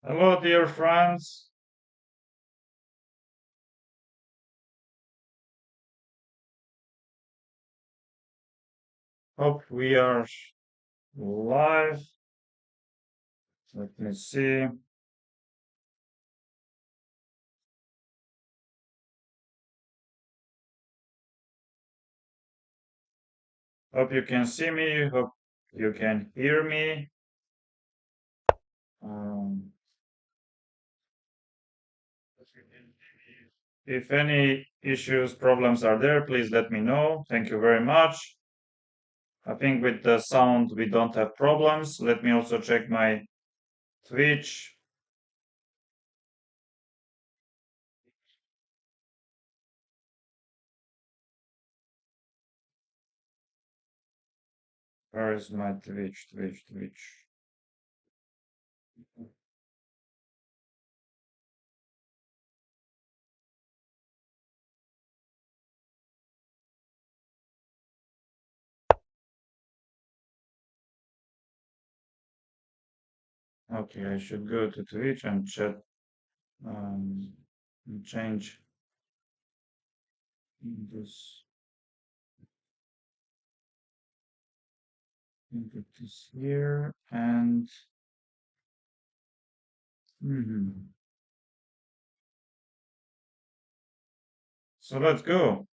Hello, dear friends. Hope we are live. Let me see. Hope you can see me. Hope you can hear me. Um, if any issues, problems are there, please let me know. Thank you very much. I think with the sound we don't have problems. Let me also check my Twitch. Where is my Twitch? Twitch. Okay, I should go to Twitch and chat um, and change this. Put this here and mhm. So let's go.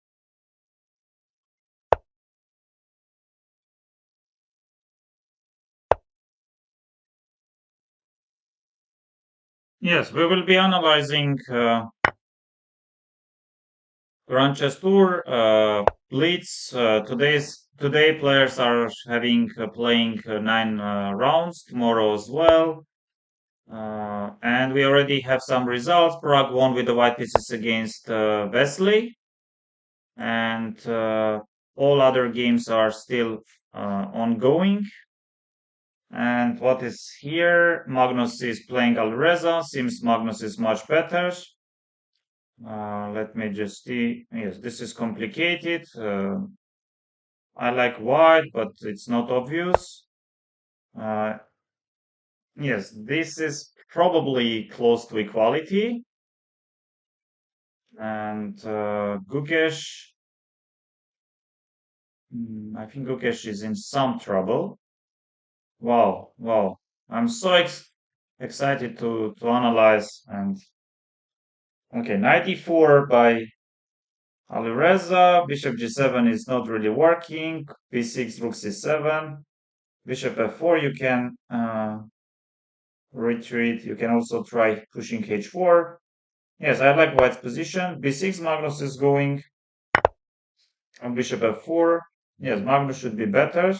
Yes, we will be analyzing Grand Chess Tour, Blitz. Today players are having playing 9 rounds. Tomorrow as well. And we already have some results. Prague won with the white pieces against Wesley, and all other games are still ongoing. And what is here? Magnus is playing Alreza. Seems Magnus is much better. Let me just see. Yes, this is complicated. I like white, but it's not obvious. Uh, yes, this is probably close to equality. And Gukesh, I think Gukesh is in some trouble. Wow, wow. I'm so excited to analyze and okay, 94 by Alireza. Bishop g7 is not really working. b6, rook c7. Bishop f4, you can retreat. You can also try pushing h4. Yes, I like white's position. b6, Magnus is going on bishop f4. Yes, Magnus should be better.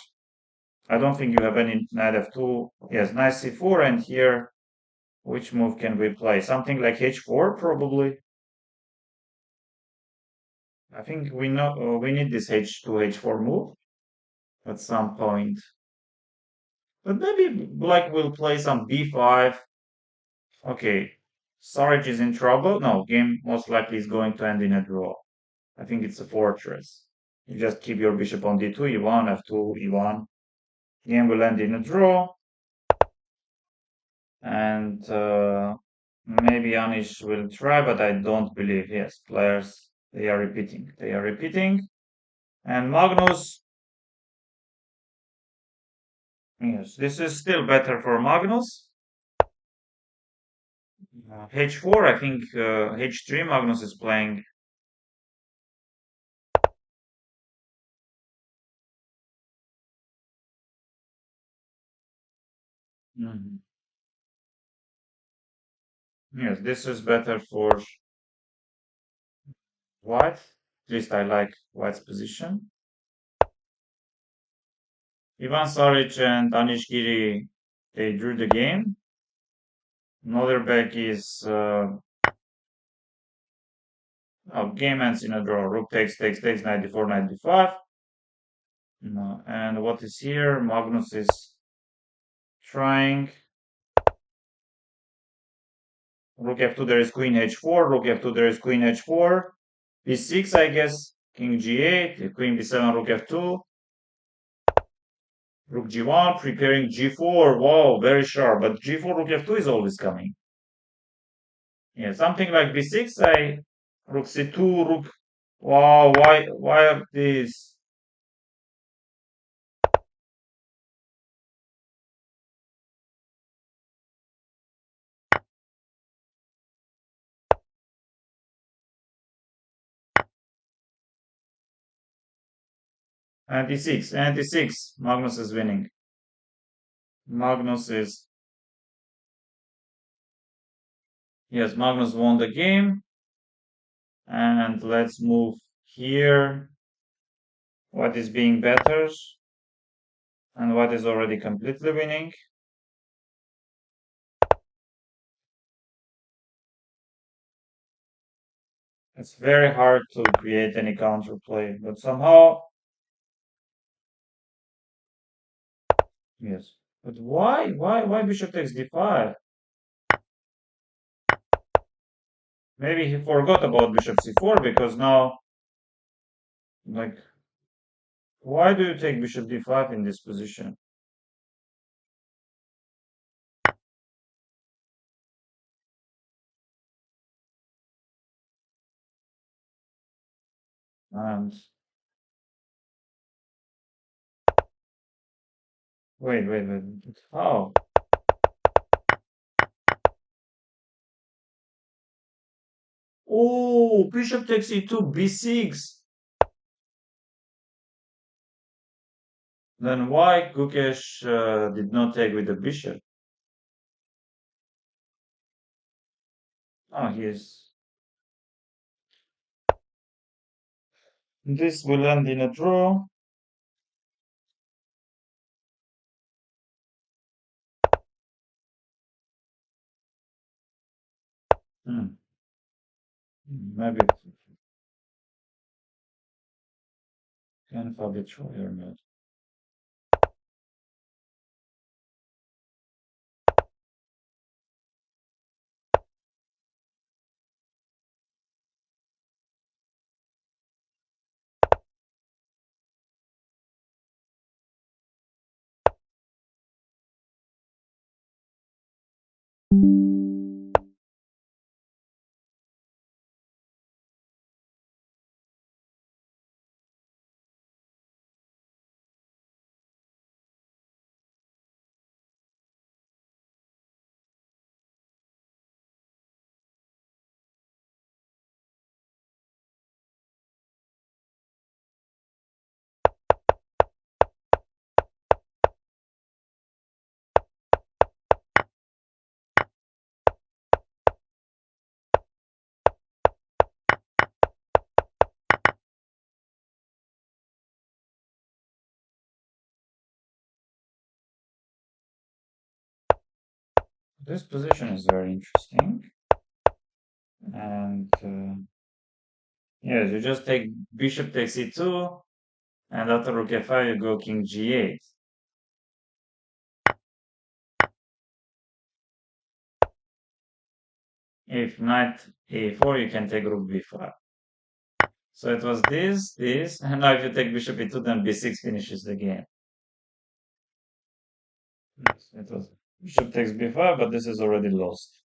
I don't think you have any knight f2. Yes, knight c4, and here, which move can we play? Something like h4, probably. I think we know we need this h2, h4 move at some point. But maybe black will play some b5. Okay, Sarich is in trouble. No, game most likely is going to end in a draw. I think it's a fortress. You just keep your bishop on d2, e1, f2, e1. Game will end in a draw. And maybe Anish will try, but I don't believe. Yes, players, they are repeating. They are repeating. And Magnus, yes, this is still better for Magnus. h4, I think h3, Magnus is playing. Mhm. Yes, this is better for white. At least I like white's position. Ivan Saric and Anish Giri, they drew the game. Noderbeck is game ends in a draw. Rook takes 94, 95. No. And what is here? Magnus is trying. Rook f2, there is queen h4. Rook f2, there is queen h4. b6, I guess. King g8. Queen b7, rook f2. Rook g1, preparing g4. Wow, very sharp. But g4, rook f2 is always coming. Yeah, something like b6. I rook c2, rook. Wow, why are these? Anti-6, anti-6. Magnus is winning. Magnus is, yes, Magnus won the game. And let's move here. What is being better and what is already completely winning. It's very hard to create any counterplay, but somehow, yes. But why? Why bishop takes d5? Maybe he forgot about bishop c4 because now, like, why do you take bishop d5 in this position? And wait. How? Oh, bishop takes e2, b6. Then why Gukesh did not take with the bishop? Oh, he is. This will end in a draw. Hmm. Maybe can Fabi try or not. This position is very interesting. And yes, you just take bishop takes e2, and after rook f5 you go king g8. If knight a4, you can take rook b5. So it was this, and now if you take bishop e2, then b6 finishes the game. Yes, it was bishop takes b5, but this is already lost.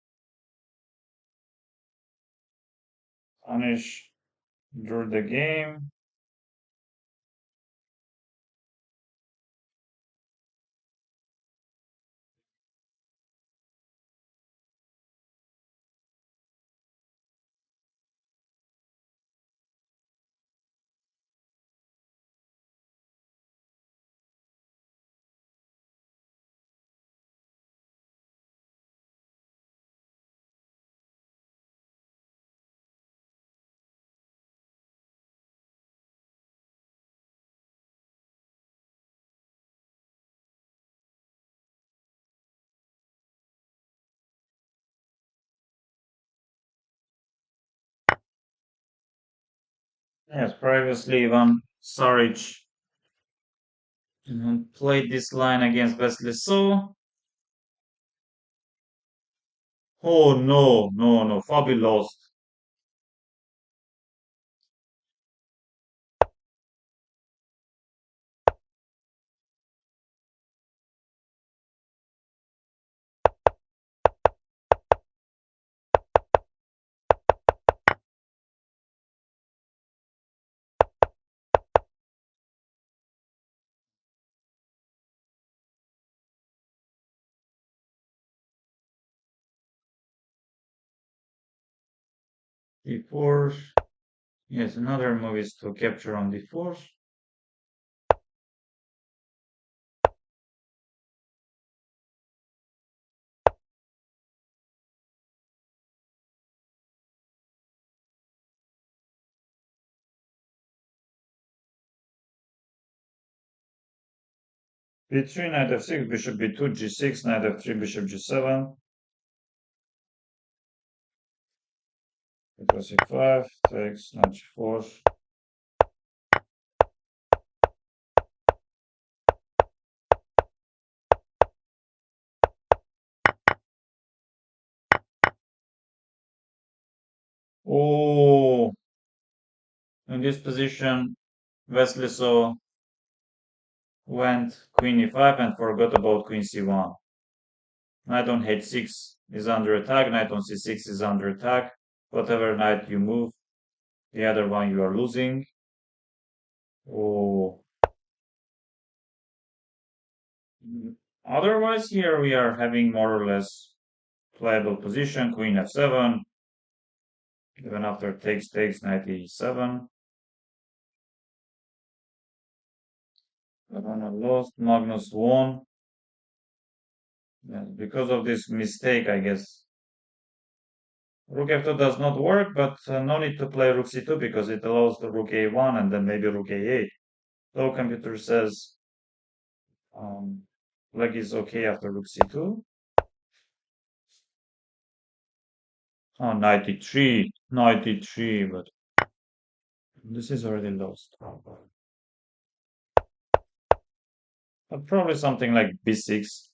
Punish drew the game. Yes, previously Ivan Saric played this line against Vesliso. Oh no, Fabi lost. d4. Yes, another move is to capture on d4. b3, knight f6, bishop b2, g6, knight f3, bishop g7. It was e5, takes, knight g4. Oh, in this position, Wesley went queen e5 and forgot about queen c1. Knight on h6 is under attack, knight on c6 is under attack. Whatever knight you move, the other one you are losing. Oh. Otherwise, here we are having more or less playable position. Queen f7, even after takes, knight e7. Ravana lost, Magnus won. Yes, because of this mistake, I guess. Rook f2 does not work, but no need to play rook c2 because it allows the rook a1 and then maybe rook a8. So computer says leg is okay after rook c2. Oh, knight e3, but this is already lost. But probably something like b6.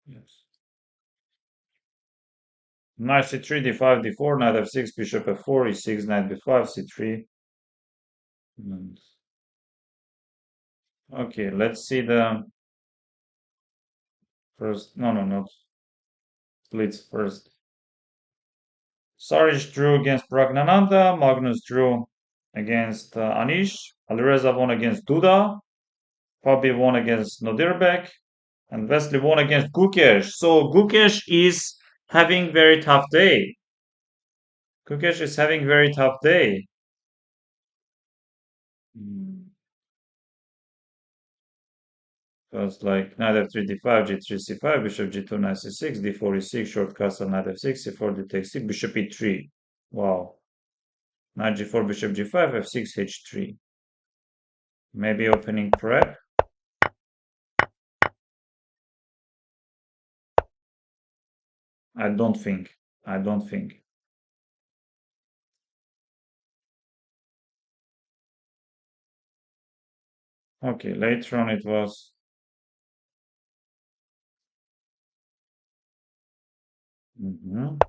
Yes. Knight c3, d5, d4, knight f6, bishop f4, e6, knight b5, c3. And okay, let's see the first. No, not Blitz first. Saric drew against Pragnananda, Magnus drew against Anish, Alireza won against Duda, Fabi won against Nodirbek, and Wesley won against Gukesh. So Gukesh is having very tough day. Gukesh is having very tough day. Because like knight f3 d5, g3 c5, bishop g2 knight c6, d4 e6, short castle knight f6, c4 d takes c, bishop e3. Wow. Knight g4, bishop g5, f6, h3. Maybe opening prep. I don't think. I don't think. Okay, later on it was. Mhm.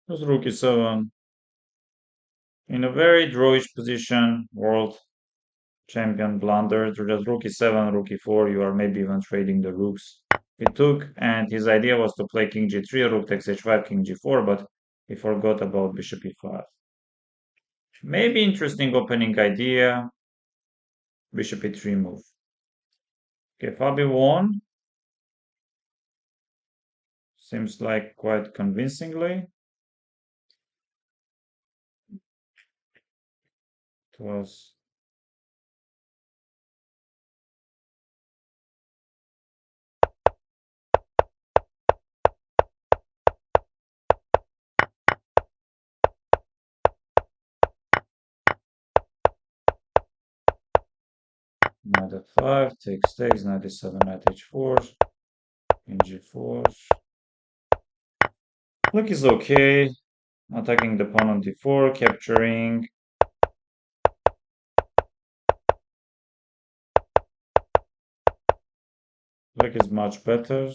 It was rook e7 in a very drawish position. World champion blunder. Just rook e7, rook e4. You are maybe even trading the rooks. He took, and his idea was to play king g3, rook takes h5, king g4, but he forgot about bishop e5. Maybe interesting opening idea. Bishop e3 move. Okay, Fabi won. Seems like quite convincingly. It was knight f5, takes, knight e7, knight h4, king g4. Look is okay. Attacking the pawn on d4, capturing. Black is much better.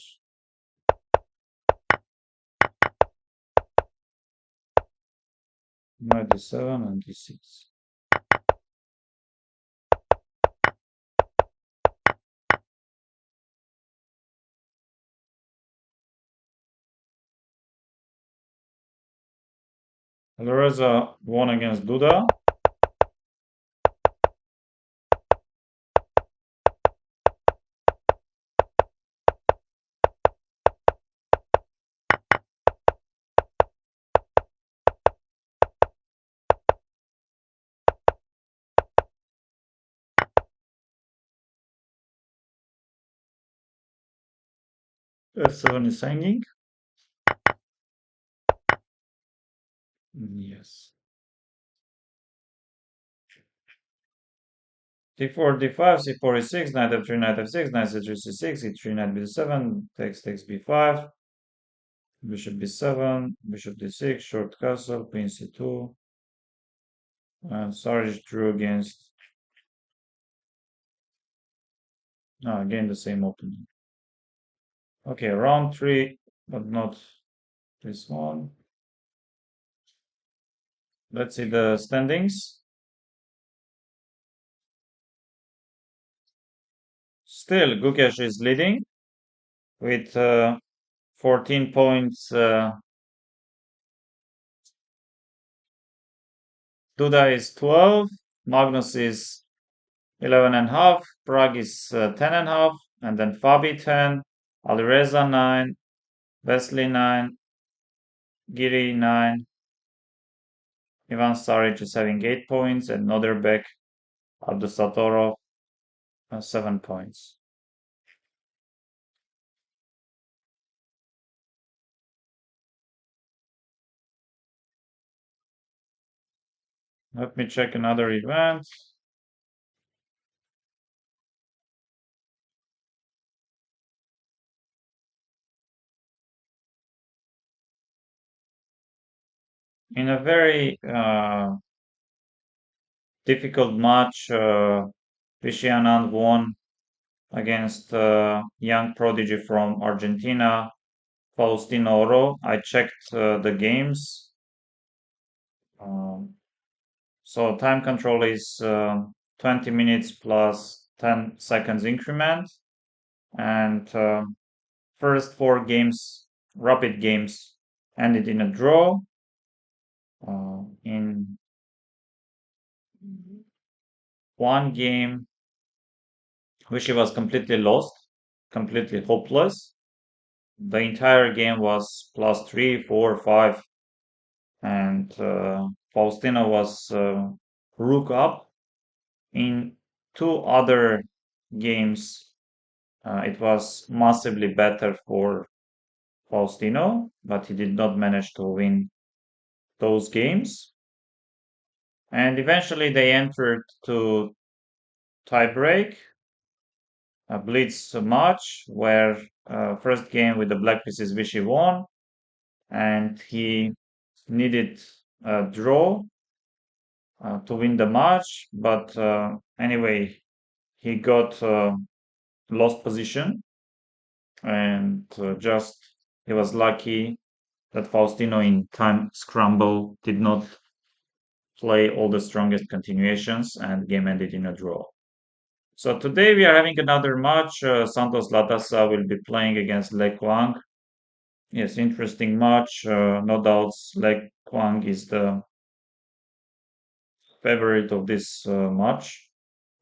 Knight d7 and d6. Alireza won against Duda. F7 is hanging. Yes. d4, d5, c4, e6, knight f3, knight f6, knight c3, c6, e3, knight b7, takes b5, bishop b7, bishop d6, short castle, queen c2, and Sarge drew against, again the same opening. Okay, round 3, but not this one. Let's see the standings. Still, Gukesh is leading with 14 points. Duda is 12. Magnus is 11 and a half. Prague is 10 and a half. And then Fabi 10. Alireza 9. Wesley 9. Giri 9. Ivan Staric is having 8 points. And Noderbek Abdusatorov 7 points. Let me check another event. In a very difficult match, Vishy Anand won against young prodigy from Argentina, Faustino Oro. I checked the games. Um, so time control is 20 minutes plus 10 seconds increment. And first 4 games, rapid games, ended in a draw. In one game, Vishy was completely lost, completely hopeless. The entire game was +3, 4, 5, and Faustino was rook up. In 2 other games, it was massively better for Faustino, but he did not manage to win those games. And eventually they entered to tiebreak, a Blitz match, where first game with the black pieces Vichy won, and he needed a draw to win the match. But anyway, he got lost position, and just he was lucky that Faustino in time scramble did not play all the strongest continuations, and game ended in a draw. So today we are having another match. Santos Latasa will be playing against Le Quang. Yes, interesting match. No doubts, Le Quang is the favorite of this match.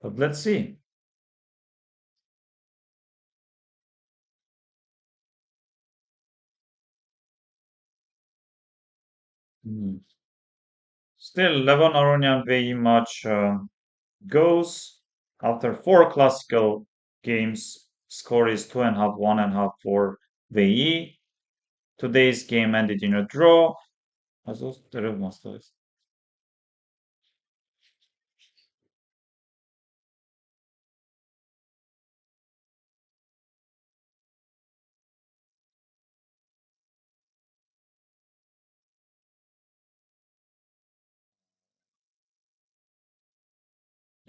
But let's see. Hmm. Still, Levon Aronian VE match goes after 4 classical games. Score is 2.5, 1.5 for VE. Today's game ended in a draw.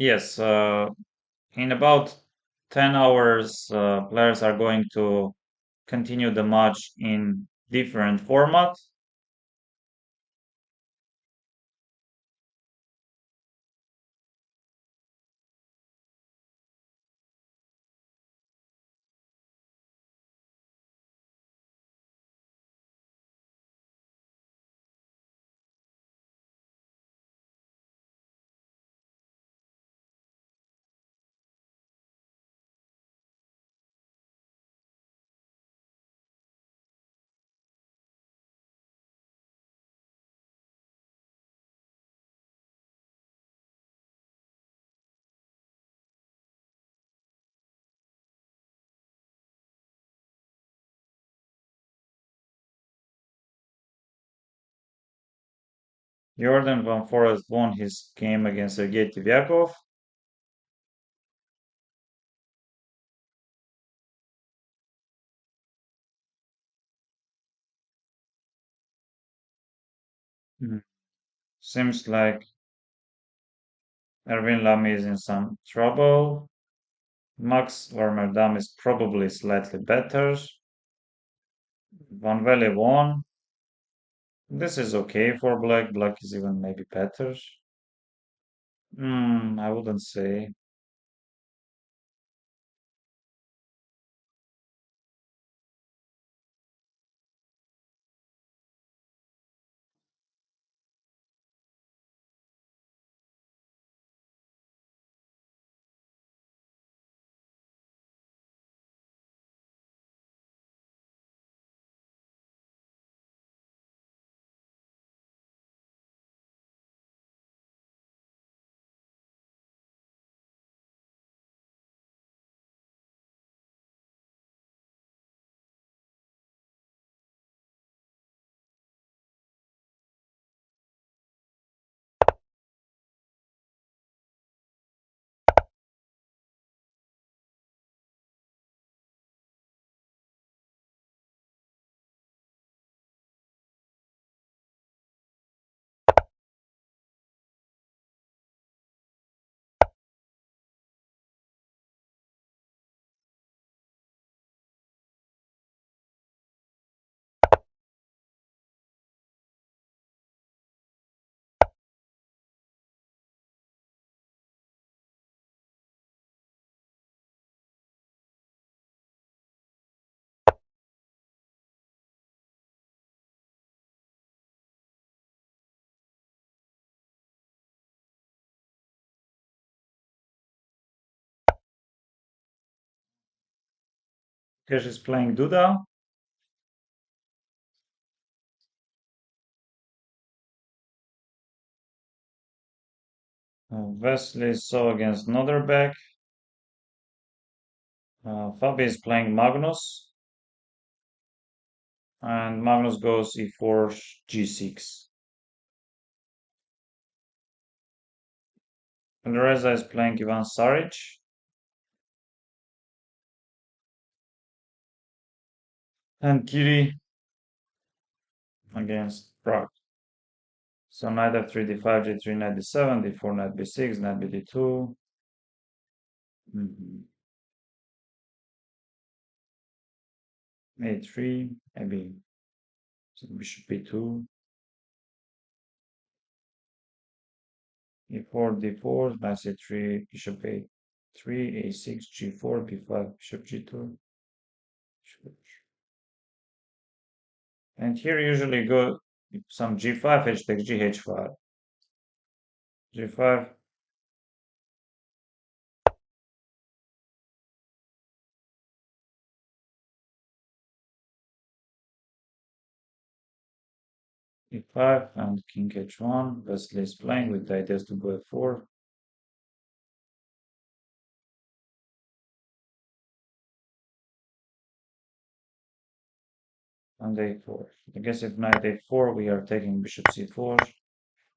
Yes, in about 10 hours, players are going to continue the match in different format. Jordan Van Forest won his game against Sergei Tivyakov. Mhm. Seems like Erwin Lamy is in some trouble. Max Warmerdam is probably slightly better. Van Velle won. This is okay for Black. Black is even maybe better. I wouldn't say. Cash is playing Duda. Wesley saw against Notherbeck. Fabi is playing Magnus. And Magnus goes e4, g6. Alireza is playing Ivan Saric. And Kiri against Prague. So knight f3, d5, g3, knight d7, d4, knight b6, knight bd2. A3, maybe bishop b2, e4, d4, knight c3, bishop a3, a6, g4, b5, bishop g2. And here usually go some g5, h takes g, h5, g5, e5, and king h1. Wesley is playing with the ideas to go f4. And a4. I guess if knight a4, we are taking bishop c4,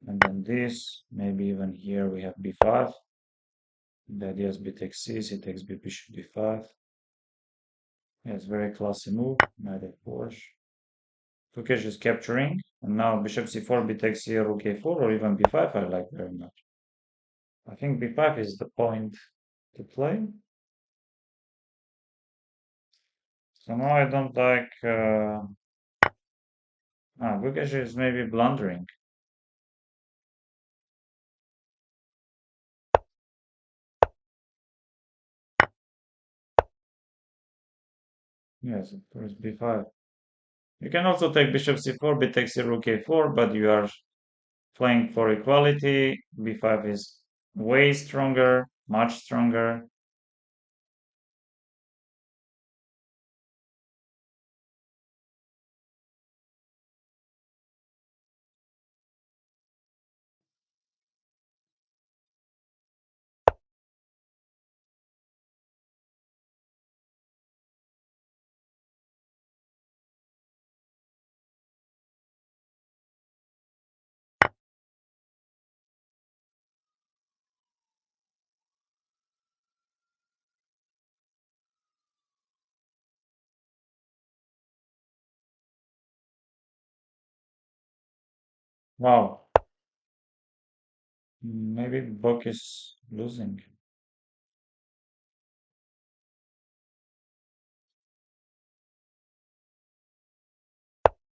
and then this, maybe even here we have b5. The idea is b takes c, c takes b, bishop d5. Yeah, it's very classy move, knight a4. Tukesh is capturing, and now bishop c4, b takes c, rook a4, or even b5 I like very much. I think b5 is the point to play. So now I don't like. Gukesh is maybe blundering. Yes, of course, b5. You can also take bishop c4, b takes c, rook a4, but you are playing for equality. b5 is way stronger, much stronger. Wow, maybe Book is losing.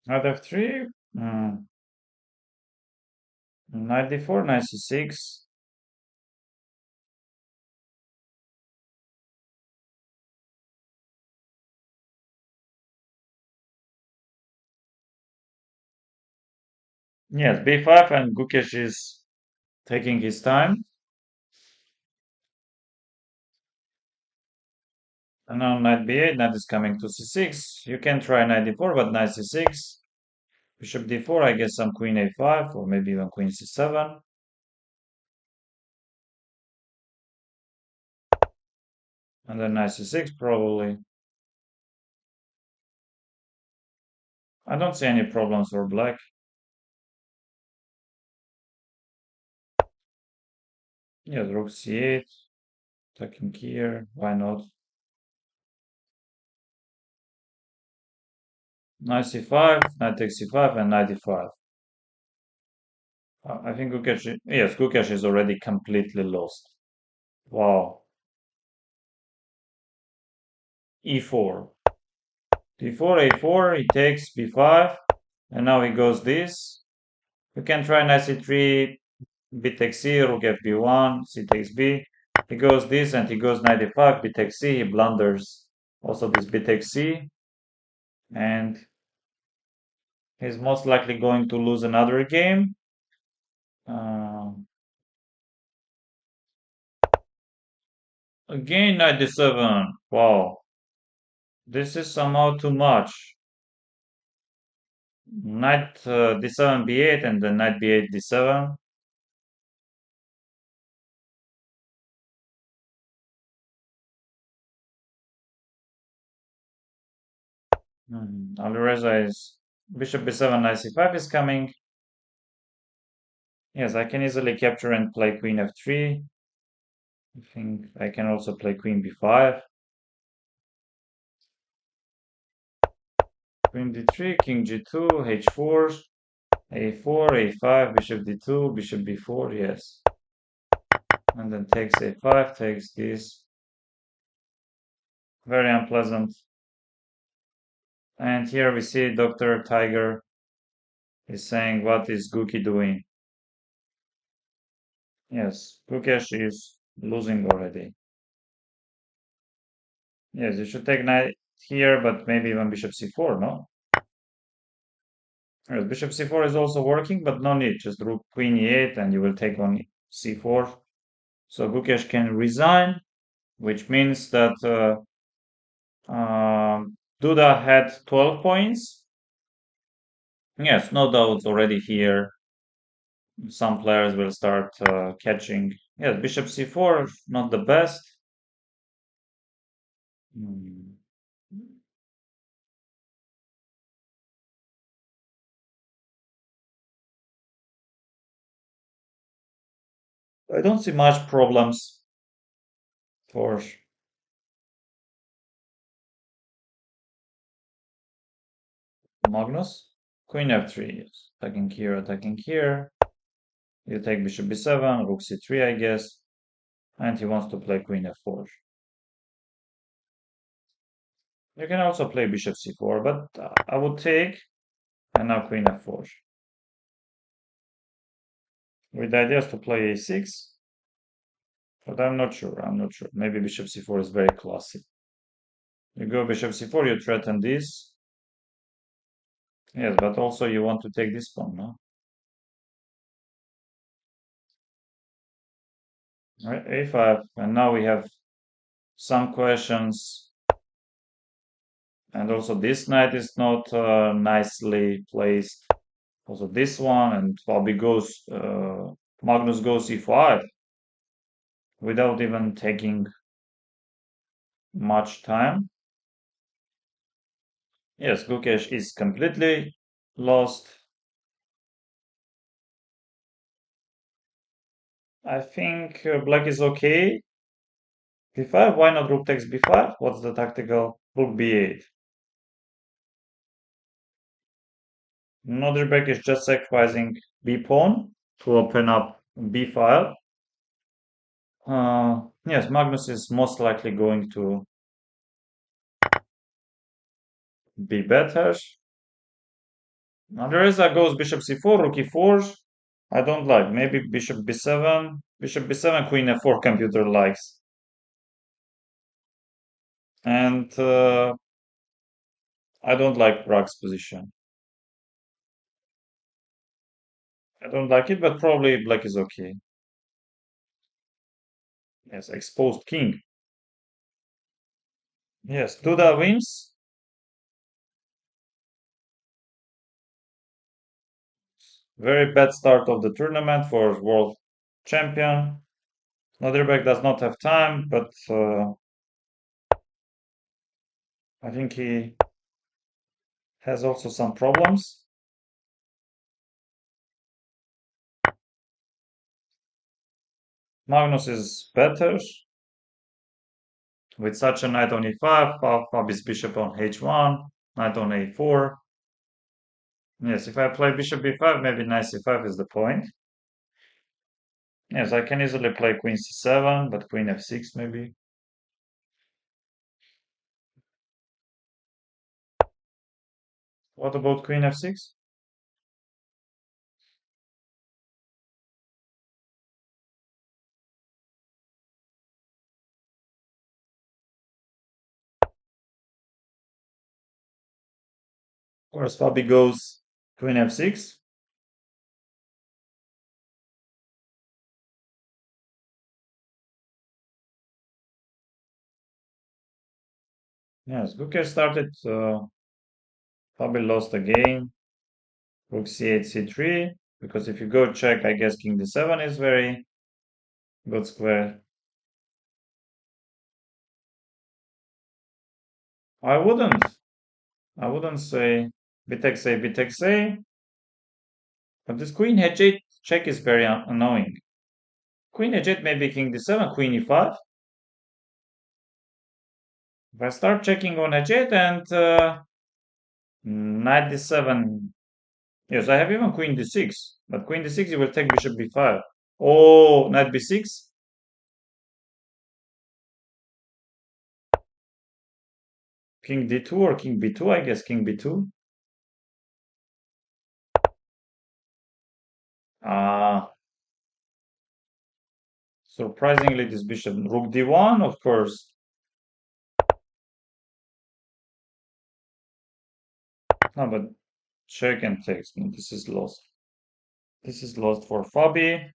Knight f3, knight d4, knight c6. Yes, b5, and Gukesh is taking his time. And now knight b8, knight is coming to c6. You can try knight d4, but knight c6. Bishop d4, I guess some queen a5, or maybe even queen c7. And then knight c6 probably. I don't see any problems for black. Yes, rook c8, attacking here, why not? Knight c5, knight takes c5, and knight d5. I think Gukesh, yes, Gukesh is already completely lost. Wow. e4. d4, a4, he takes b5, and now he goes this. You can try knight c3, b takes c, rook fb1, c takes b. He goes this and he goes knight d5, b takes c, he blunders also this b takes c, and he's most likely going to lose another game. Uh, Again knight d7. Wow, this is somehow too much. Knight d7 b8 and then knight b8 d7. Alireza is bishop b7, knight c5 is coming. Yes, I can easily capture and play queen f3. I think I can also play queen b5. Queen d3, king g2, h4, a4, a5, bishop d2, bishop b4, yes. And then takes a5, takes this. Very unpleasant. And here we see Dr. Tiger is saying, what is Guki doing? Yes, Gukesh is losing already. Yes, you should take knight here, but maybe even bishop c4, no? Yes, bishop c4 is also working, but no need. Just rook queen e8 and you will take on c4. So Gukesh can resign, which means that Duda had 12 points. Yes, no doubt already here. Some players will start catching. Yes, bishop c4, not the best. Hmm. I don't see much problems for Magnus. Queen f3, yes. Attacking here, attacking here. You take bishop b7, rook c3, I guess. And he wants to play queen f4. You can also play bishop c4, but I would take, and now queen f4. With the idea is to play a6, but I'm not sure. I'm not sure. Maybe bishop c4 is very classic. You go bishop c4, you threaten this. Yes, but also you want to take this pawn, no? Right, a5, and now we have some questions. And also this knight is not nicely placed. Also this one, and Fabi goes, Magnus goes e5 without even taking much time. Yes, Gukesh is completely lost. I think black is okay. b5, why not rook takes b5? What's the tactical? Rook b8. Norderbeck is just sacrificing b pawn to open up b file. Yes, Magnus is most likely going to be better. Now Teresa goes bishop c4, rook e4. I don't like. Maybe bishop b7. Bishop b7, queen f4 computer likes. And I don't like Bragg's position. I don't like it, but probably black is okay. Yes, exposed king. Yes, Duda wins. Very bad start of the tournament for world champion. Noderbeck does not have time, but I think he has also some problems. Magnus is better with such a knight on e5, Fabi's bishop on h1, knight on a4. Yes, if I play bishop b5, maybe knight c5 is the point. Yes, I can easily play queen c7, but queen f6 maybe. What about queen f6? Of course, Fabi goes queen f6. Yes, Guker started, Fabi lost again. Rook c8, c3. Because if you go check, I guess king d7 is very good square. I wouldn't. I wouldn't say b takes a, b takes a. But this queen h8 check is very annoying. Queen h8, maybe king d7, queen e5. If I start checking on h8 and knight d7. Yes, I have even queen d6. But queen d6, you will take bishop b5. Oh, knight b6. King d2 or king b2, I guess king b2. Ah, surprisingly, this bishop rook d1, of course. No, but check and takes. No, this is lost. This is lost for Fabi.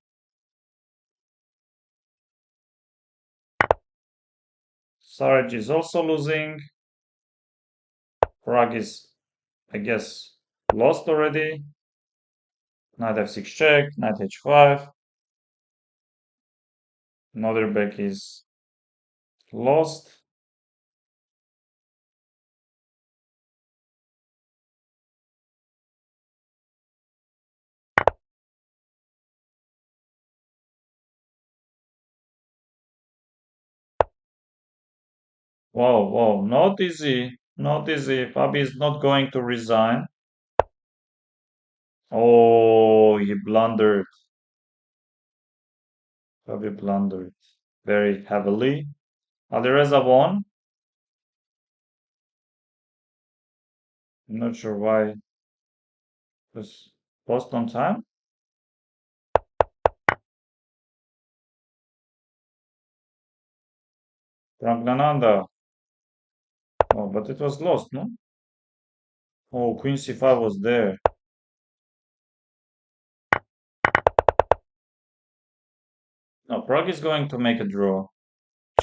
Saraj is also losing. Prag is, I guess, lost already. Knight f6 check, knight h5. Noderbeck is lost. Wow, wow, not easy. Not easy. Fabi is not going to resign. Oh, he blundered. Fabi blundered very heavily. Alireza won. I'm not sure why. Was post on time? Pragnananda. Oh, but it was lost, no? Oh, Queen C5 was there. No, Prague is going to make a draw.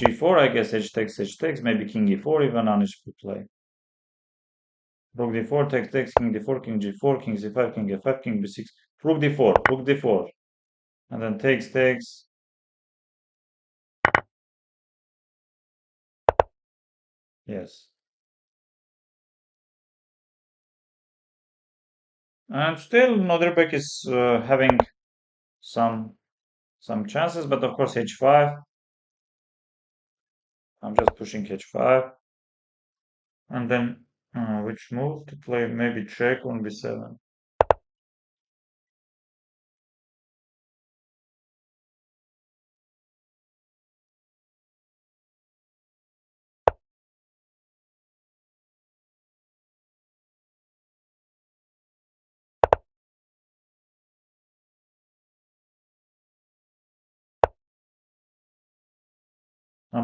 G4, I guess, H takes, maybe King E4, even Anish could play. Rook D4, takes, King D4, King G4, King C5, King F5, King B6. Rook D4, Rook D4. And then takes. Yes. And still, Noderbek is having some chances, but of course H5. I'm just pushing H5. And then which move to play? Maybe check on B7.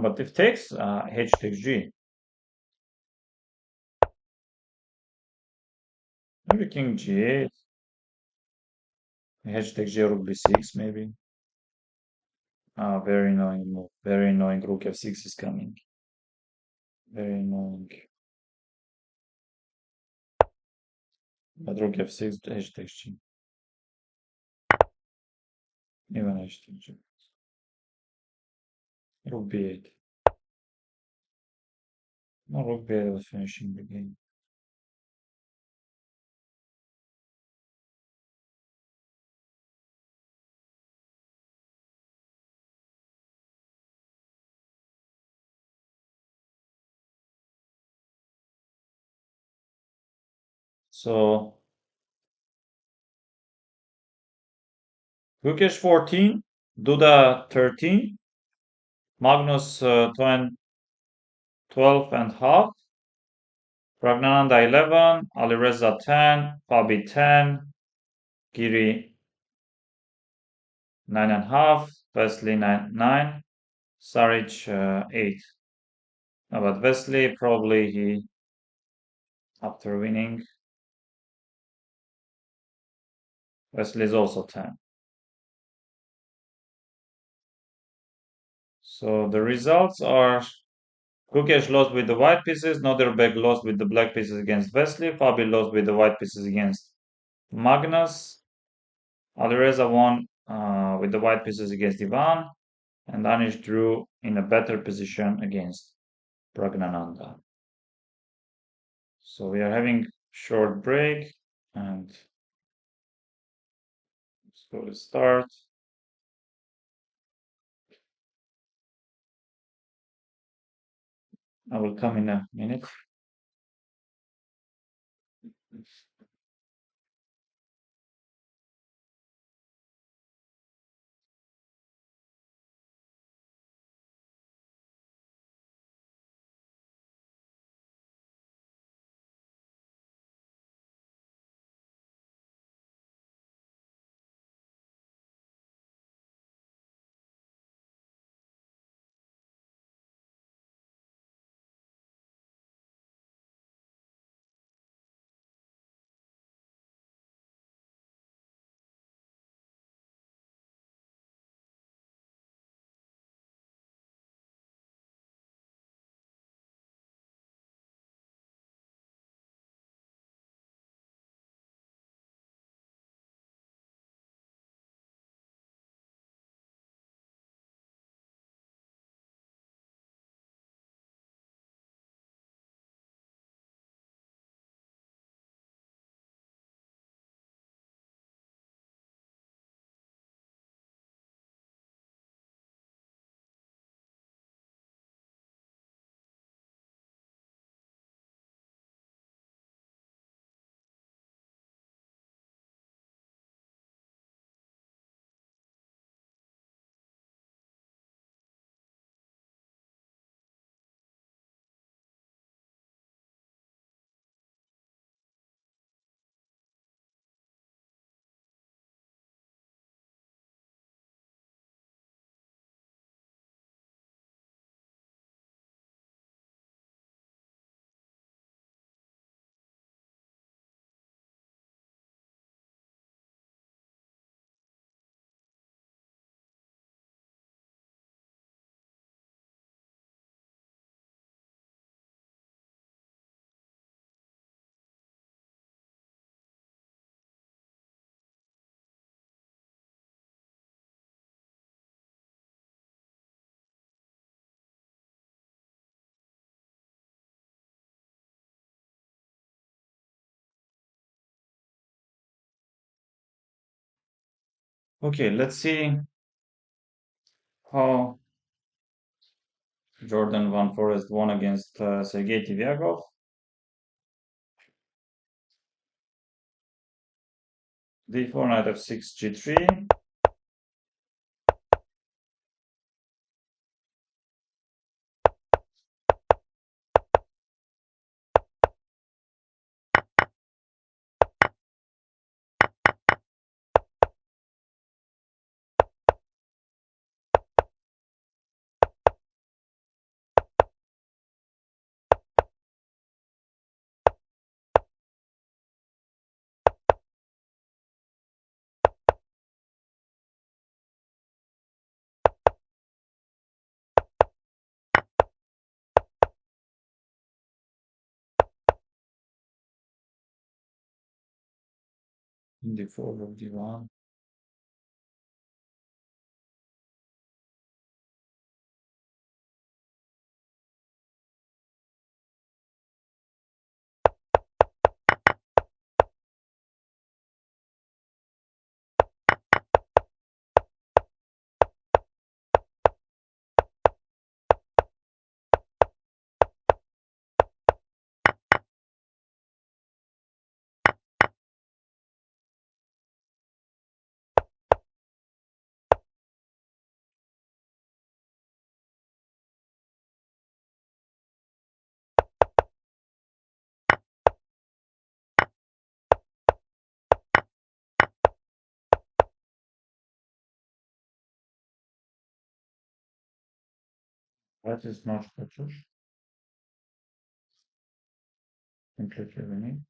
But if takes, H takes G. Maybe King G8. H takes G, Rook B6, maybe. Very annoying move. Very annoying. Rook F6 is coming. Very annoying. But Rook F6, H takes G. Even H takes G. Rook B8. No, Rook B8 was finishing the game. So Rook H14, Duda 13, Magnus 12 and half, Pragnananda 11, Alireza 10, Fabi 10, Giri 9 and half, Wesley 9, Saric 8. But Wesley probably he after winning. Wesley is also 10. So the results are Gukesh lost with the white pieces, Noderbeg lost with the black pieces against Wesley, Fabi lost with the white pieces against Magnus, Alireza won with the white pieces against Ivan, and Anish drew in a better position against Pragnananda. So we are having short break and let's go to start. I will come in a minute. Okay, let's see how Jordan Van Forest won against Sergei Tivyagov. D4, knight f6, g3. D4, rook d1. That is not better. Completely winning.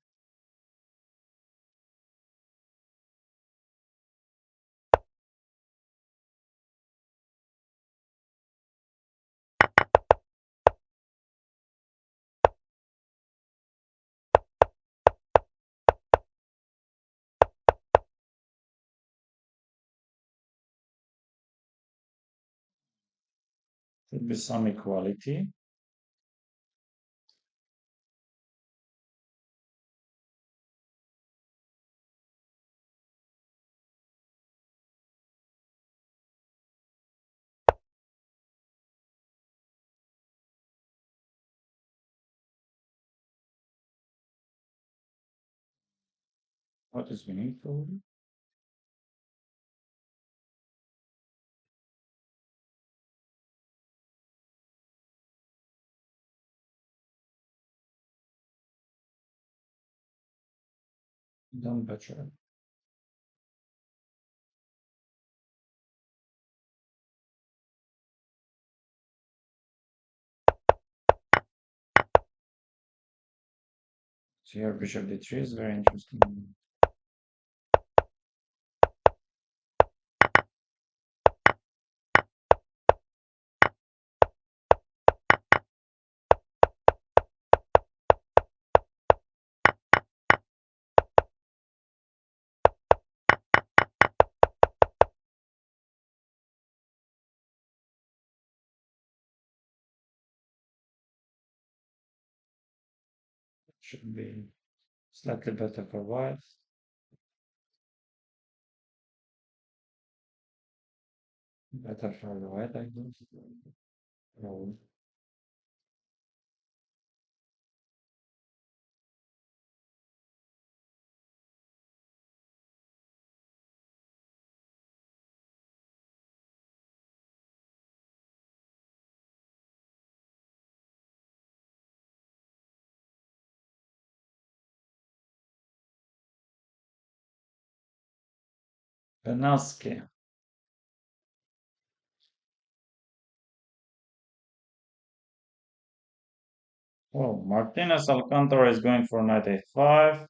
Should be some equality. What is winning for done better. So here bishop d3 is very interesting. Should be slightly better for white. Better for the white, I guess. Oh, Benaski. Oh, Martinez Alcantara is going for knight a5.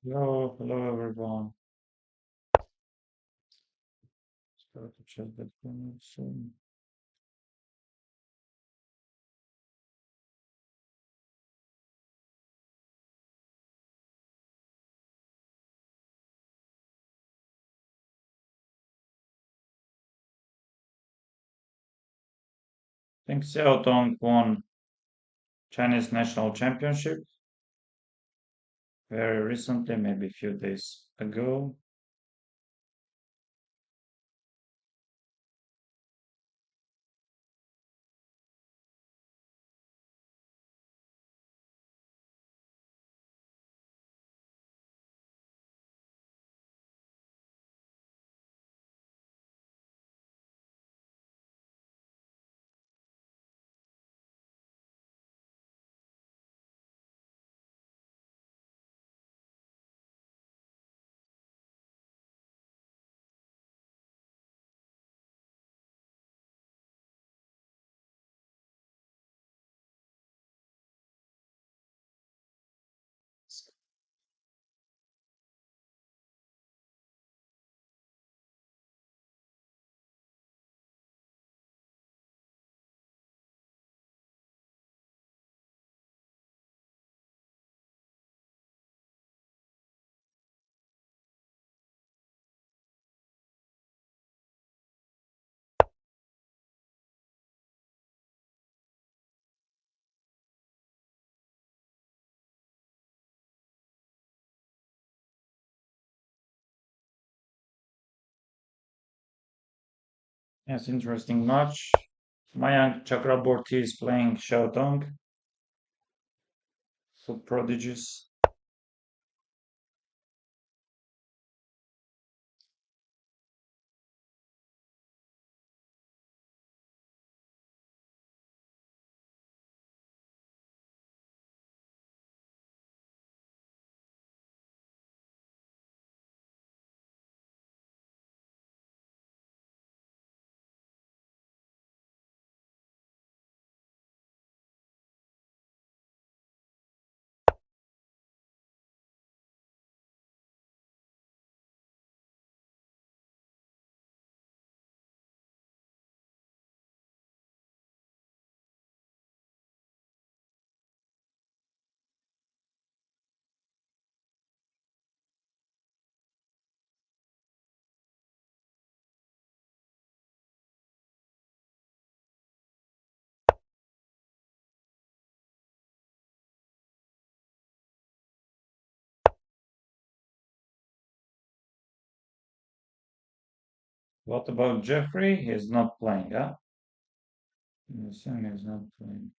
Hello everyone. Start to check that connection. I think Xiaotong won Chinese national championship very recently, maybe a few days ago. Yes, interesting match. Mayank Chakraborty is playing Xiaotong, foot prodigies. What about Jeffrey? He's not playing, huh? I assume he's not playing.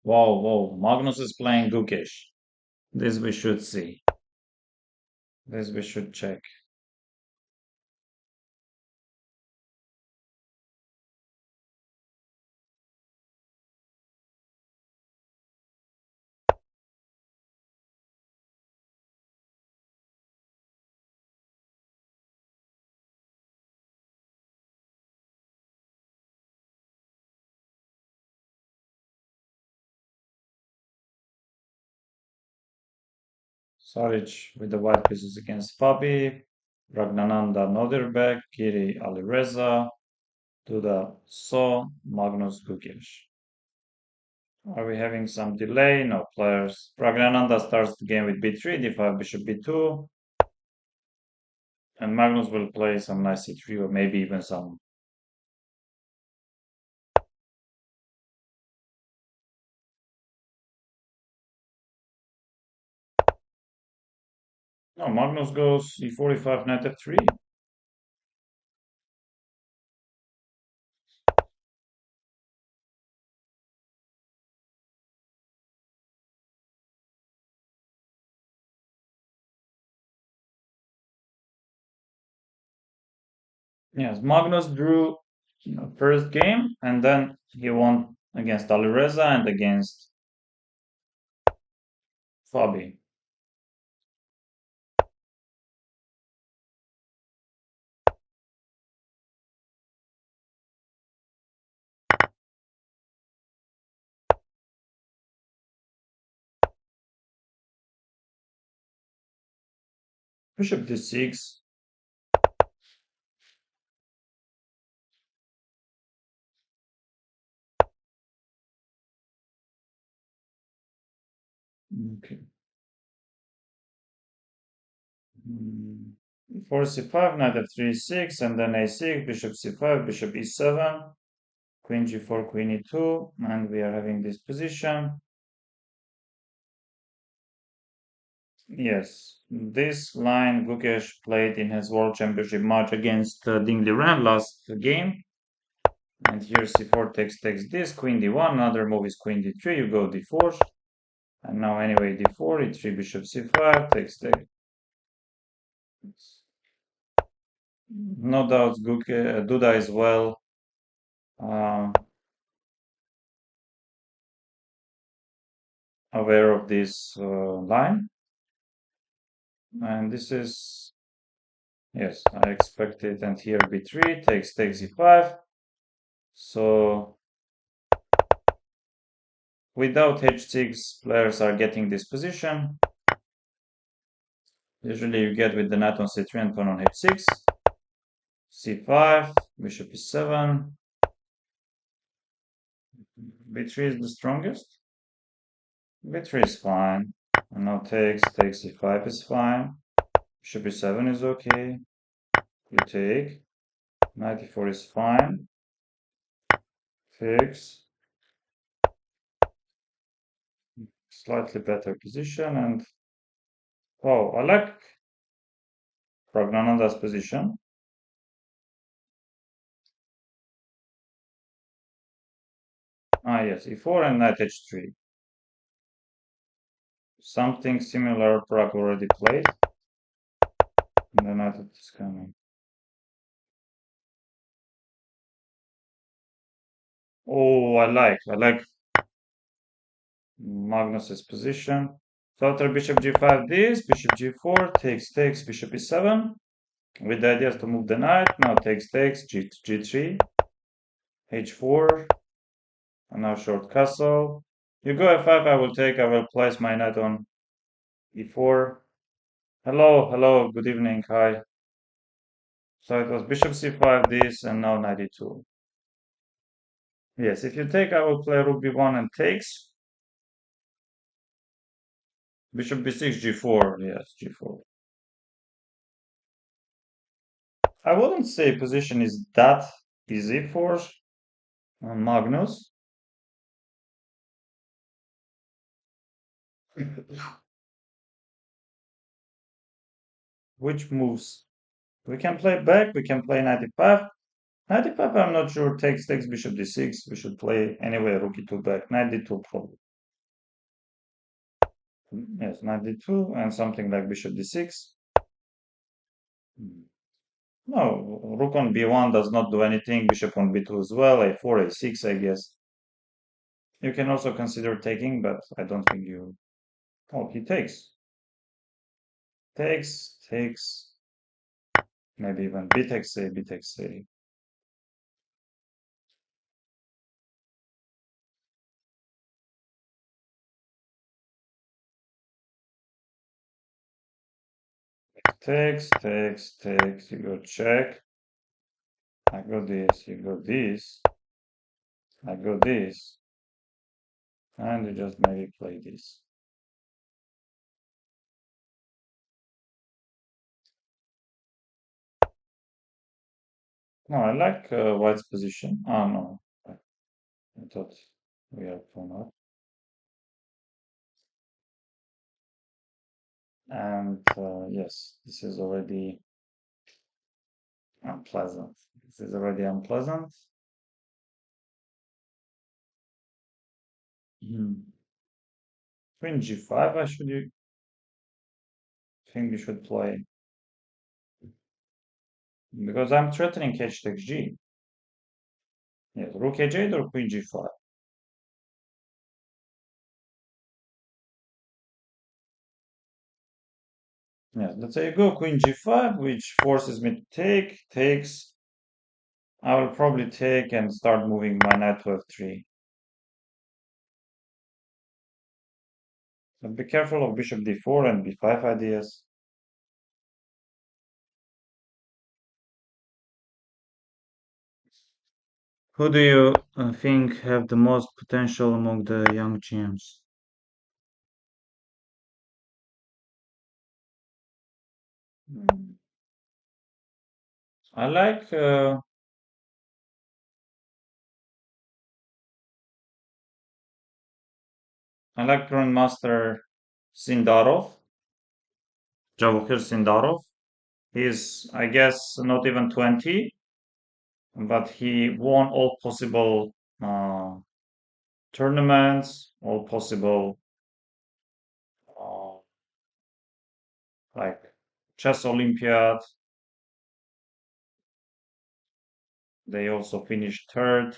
Whoa, whoa. Magnus is playing Gukesh. This we should see. This we should check. Saric with the white pieces against Fabi. Ragnananda Nodirbek. Kiri Alireza. Duda So. Magnus Gukesh. Are we having some delay? No players. Ragnananda starts the game with b3, d5, bishop b2. And Magnus will play some nice c3 or maybe even some. No, Magnus goes e4, e5, knight f3. Yes, Magnus drew first game and then he won against Alireza and against Fabi. Bishop d6. Okay. 4 c5, knight f3, 6, and then a6, bishop c5, bishop e7, queen g4, queen e2, and we are having this position. Yes, this line Gukesh played in his World Championship match against Ding Liren last game. And here c4 takes this, queen d1, another move is queen d3, you go d4. And now anyway d4, e3, bishop c5, takes. No doubt Duda is well aware of this line. And this is, yes, I expected. And here b3, takes e5. So without h6, players are getting this position. Usually you get with the knight on c3 and pawn on h6. c5, bishop e7. b3 is the strongest. b3 is fine. And now takes e5 is fine. Bishop e7 is okay. You take. Knight e4 is fine. Fix. Slightly better position and oh, I like Pragnananda's position. Ah yes, e4 and knight h3. Something similar Prag already played. And the knight is coming. Oh, I like Magnus's position. So after bishop g5 this, bishop g4, takes, bishop e7. With the idea to move the knight, now takes, g3, h4, and now short castle. You go f5, I will take, I will place my knight on e4. Hello, good evening, hi. So it was bishop c5 this, and now knight e2. Yes, if you take, I will play rook b1 and takes. Bishop b6, g4, yes, g4. I wouldn't say position is that easy for Magnus. Which moves? We can play back, we can play knight e5. Knight e5, I'm not sure, takes, bishop d6. We should play anyway, rook e2 back, knight d2 probably. Yes, 92 and something like bishop d6. No, rook on b1 does not do anything. Bishop on b2 as well. a4, a6, I guess. You can also consider taking, but I don't think you. Oh, he takes. Takes. Maybe even b takes a, b takes a. Takes. You go check. I go this. You go this. I go this. And you just maybe play this. No, I like white's position. Oh no, I thought we are pawn up. And yes, this is already unpleasant. This is already unpleasant. Hmm. Queen g5, I should you think we should play because I'm threatening h takes g. Yes, rook h8 or queen g5. Yes, let's say you go queen g5, which forces me to takes. I will probably take and start moving my knight to f3. But be careful of bishop d4 and b5 ideas. Who do you think have the most potential among the young GMs? Mm. I like uh, I like Grandmaster Sindarov, Javohir Sindarov. He's, I guess, not even 20, but he won all possible uh, tournaments, all possible uh, like chess Olympiad. They also finished third,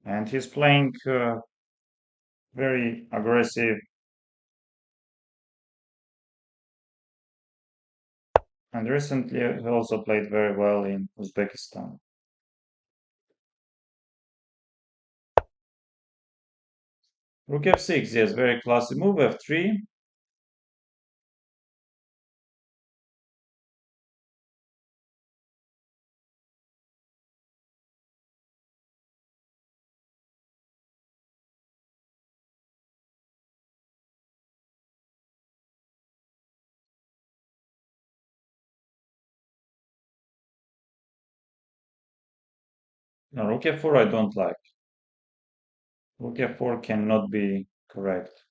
and he's playing very aggressive. And recently, he also played very well in Uzbekistan. Rook f6, yes, very classy move. F3. No, Rook f4 I don't like. Rook f4 cannot be correct.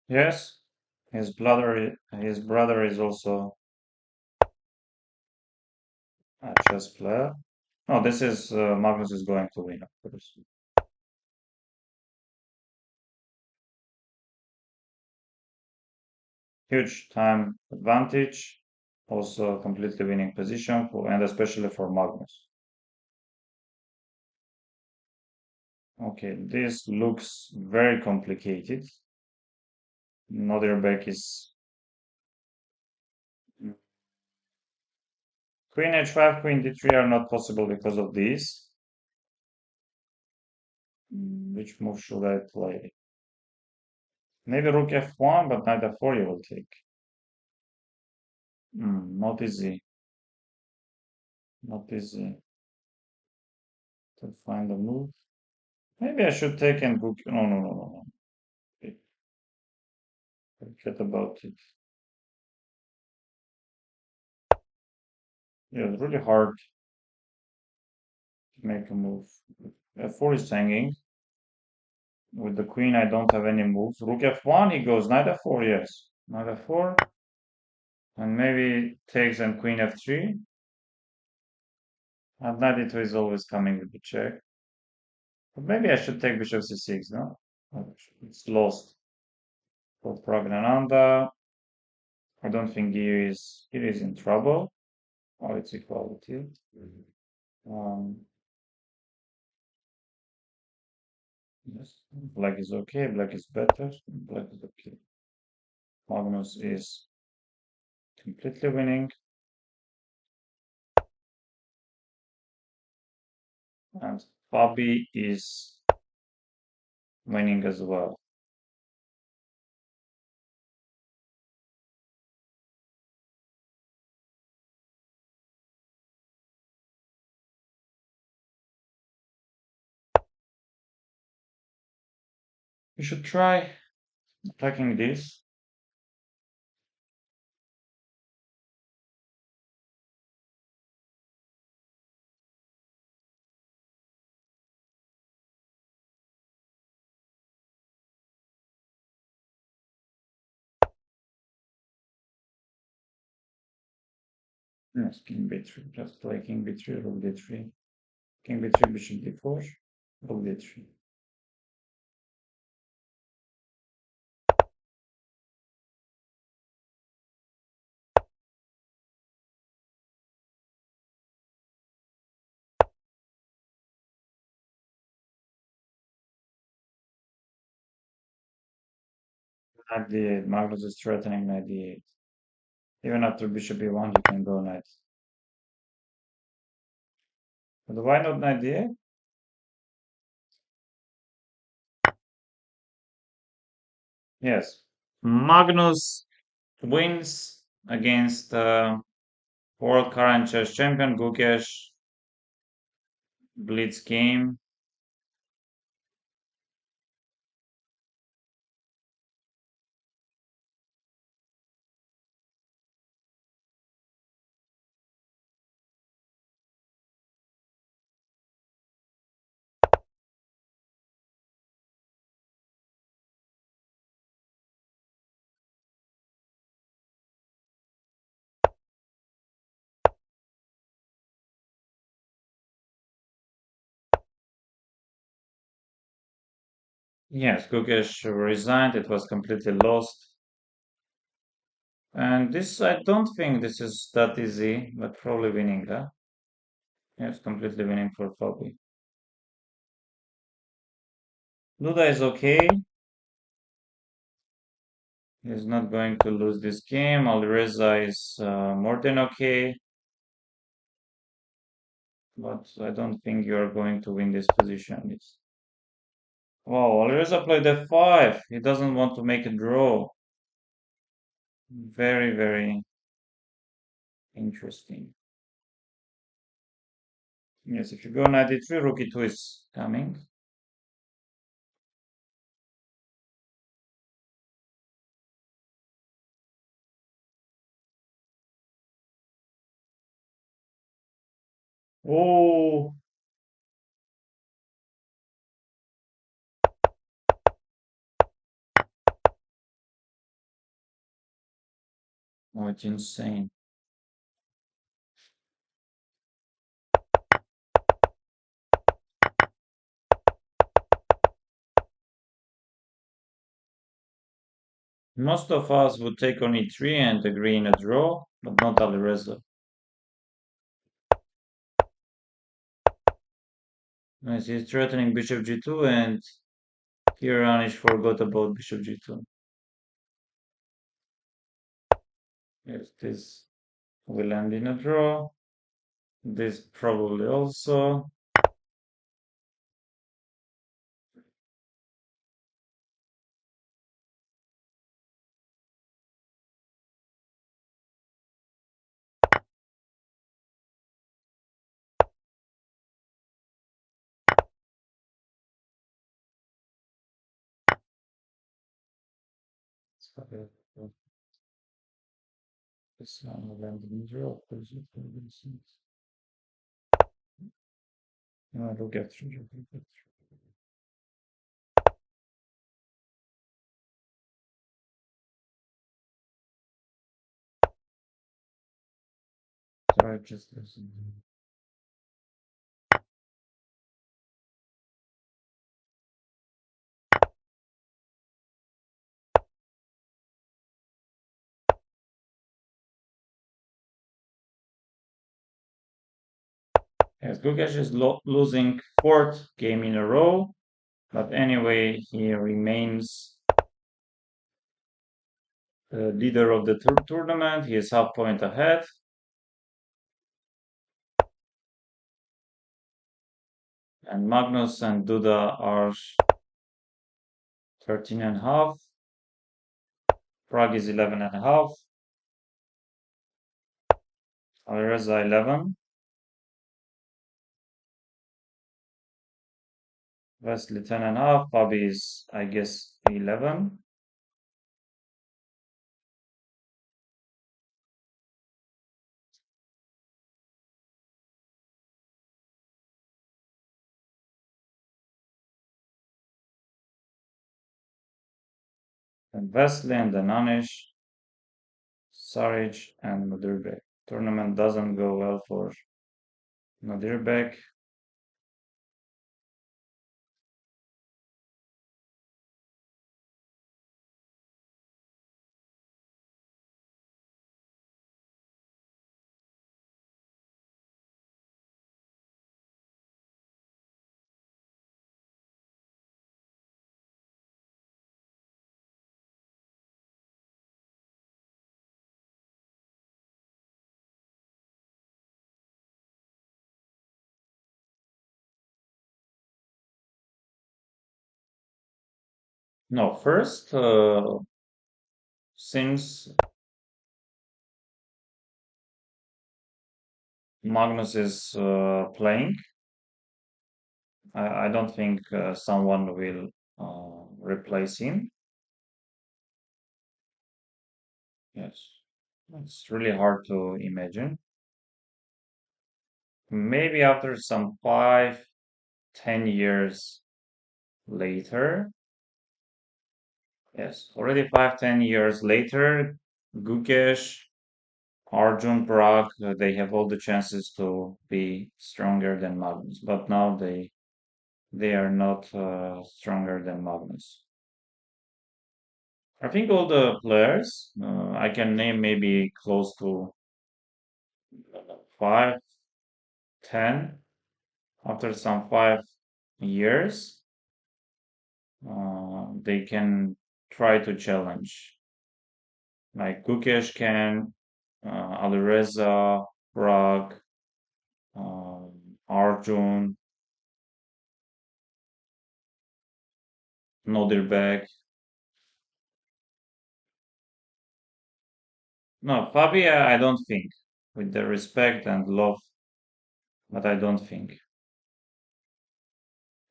Yes, his brother is also a chess player. No, this is Magnus is going to win, of course. Huge time advantage, also completely winning position for, and especially for Magnus. Okay, this looks very complicated. Nodirbeck is Queen h5, Queen d3 are not possible because of this. Which move should I play? Maybe Rook f1, but knight f4 you will take. Not easy. Not easy to find a move. Maybe I should take and book. No. Forget about it. Yeah, it's really hard to make a move. F4 is hanging. With the queen, I don't have any moves. Rook f1, he goes knight f4, yes. Knight f4, and maybe takes and queen f3. And knight e2 is always coming with the check. But maybe I should take bishop c6, no? Oh, it's lost for Pragnananda. I don't think he is in trouble. Oh, it's equality. Um, yes, black is okay, black is better, black is okay. Magnus is completely winning, and Fabi is winning as well. We should try attacking this. Yes, king b3. Just play king b3, rook d3. King b3, bishop d4, rook d3. Knight d8. Magnus is threatening knight d8. Even after bishop e1, he can go knight. But why not knight d8? Yes. Magnus wins against world current chess champion Gukesh Blitz game. Yes, Gukesh resigned. It was completely lost. And this, I don't think this is that easy, but probably winning, huh? Yes, completely winning for Fabi. Duda is okay. He's not going to lose this game. Alireza is more than okay, but I don't think you're going to win this position. Wow, Alireza played f5. He doesn't want to make a draw. Very, very interesting. Yes, if you go knight e3, rook e2 is coming. Oh, oh, it's insane. Most of us would take on e3 and agree in a draw, but not Alireza. Yes, he's threatening bishop g2, and here Anish forgot about bishop g2. Yes, this will end in a draw. This probably also. This one will end in a draw. Rook f3, rook f3. Right, just listen. Yes, Gukesh is losing fourth game in a row, but anyway, he remains the leader of the tournament. He is half point ahead. And Magnus and Duda are 13 and a half. Prague is 11 and a half. Alireza 11. Wesley 10 and a half. Bobby is, I guess, 11. And Wesley and then Anish, Saric and Nadirbek. Tournament doesn't go well for Nadirbek. No, first, since Magnus is playing, I don't think someone will replace him. Yes, it's really hard to imagine. Maybe after some 5, 10 years later, yes, already 5, 10 years later, Gukesh, Arjun, Parag, they have all the chances to be stronger than Magnus, but now they are not stronger than Magnus. I think all the players, I can name maybe close to 5, 10 after some 5 years, they can try to challenge. Like Gukesh can, Alireza, Prag, Arjun, Nodirbek. No, Fabi, I don't think. With the respect and love, but I don't think.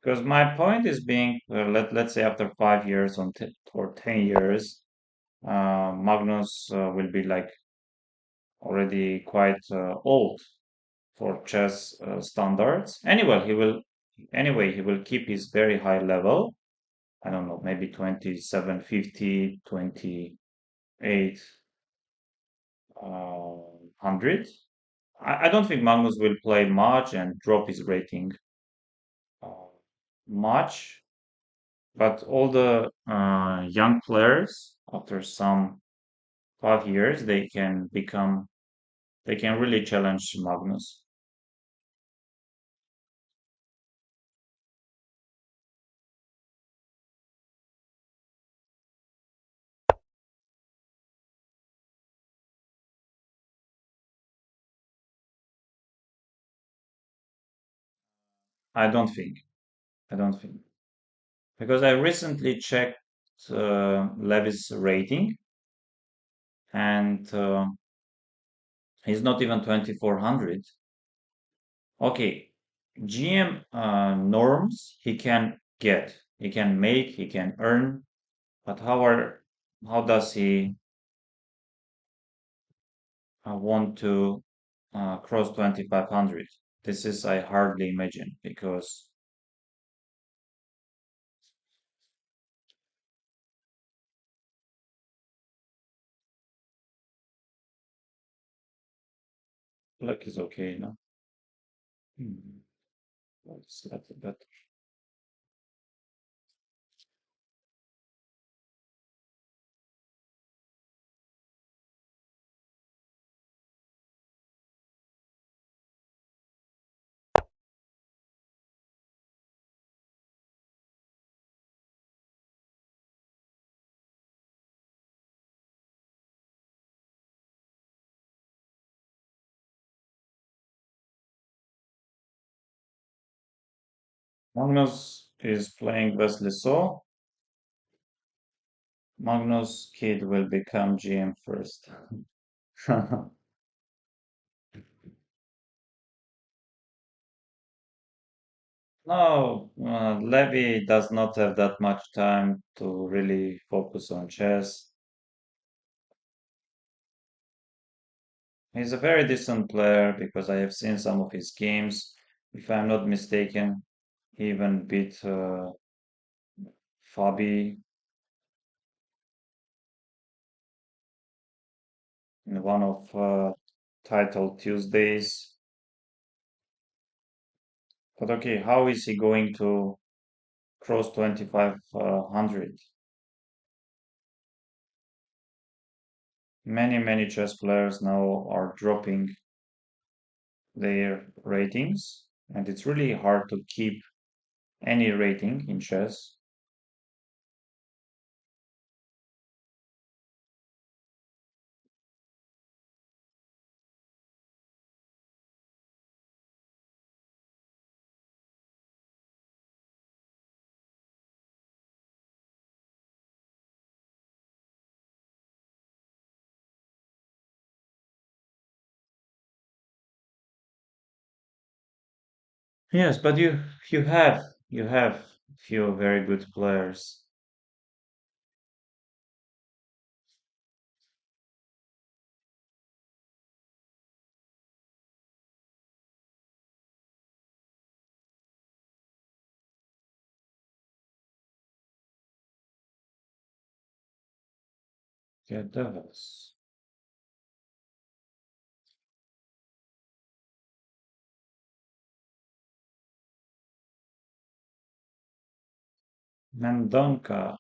Because my point is being, let's say after 5 years or 10 years, Magnus will be like already quite old for chess standards. Anyway, he will keep his very high level. I don't know, maybe 27, 50, 28, 100. I don't think Magnus will play much and drop his rating uh, much, but all the young players, after some 5 years, they can really challenge Magnus. I don't think. I don't think. Because I recently checked Levy's rating, and he's not even 2400. Okay, GM norms he can get, he can make, he can earn, but how does he want to cross 2500? This is I hardly imagine because Black is okay, no? Hmm. Let's let it better. Magnus is playing Wesley So. Magnus Kid will become GM first. No, Levy does not have that much time to really focus on chess. He's a very decent player because I have seen some of his games. If I'm not mistaken, he even beat Fabi in one of Title Tuesdays. But okay, how is he going to cross 2500? Many chess players now are dropping their ratings, and it's really hard to keep any rating in chess. Yes, but you have few very good players. Yeah, does. Mendonca,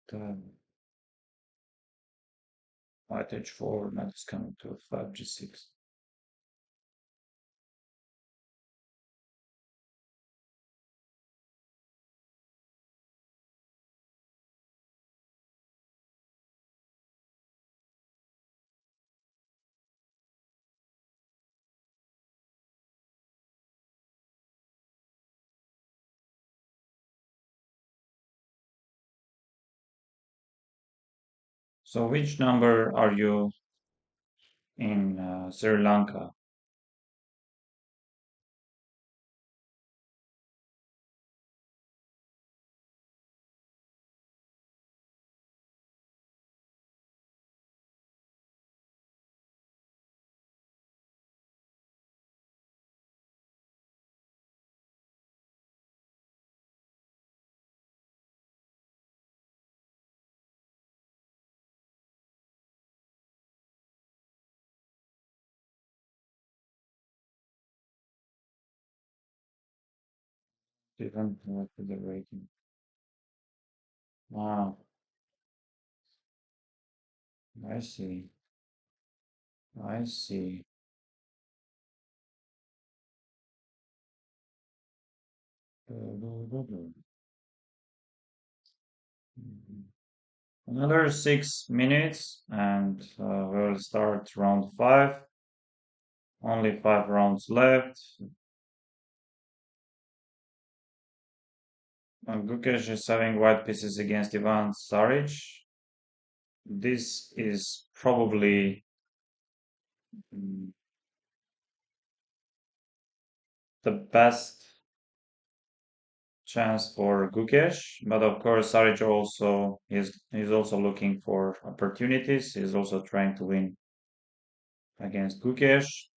the white h4, knight is coming to 5 g6. So which number are you in Sri Lanka? Different what is the rating? Wow, I see. I see. Another 6 minutes, and we'll start round five. Only 5 rounds left. Gukesh is having white pieces against Ivan Saric. This is probably mm, the best chance for Gukesh, but of course Saric also is also looking for opportunities. He's also trying to win against Gukesh.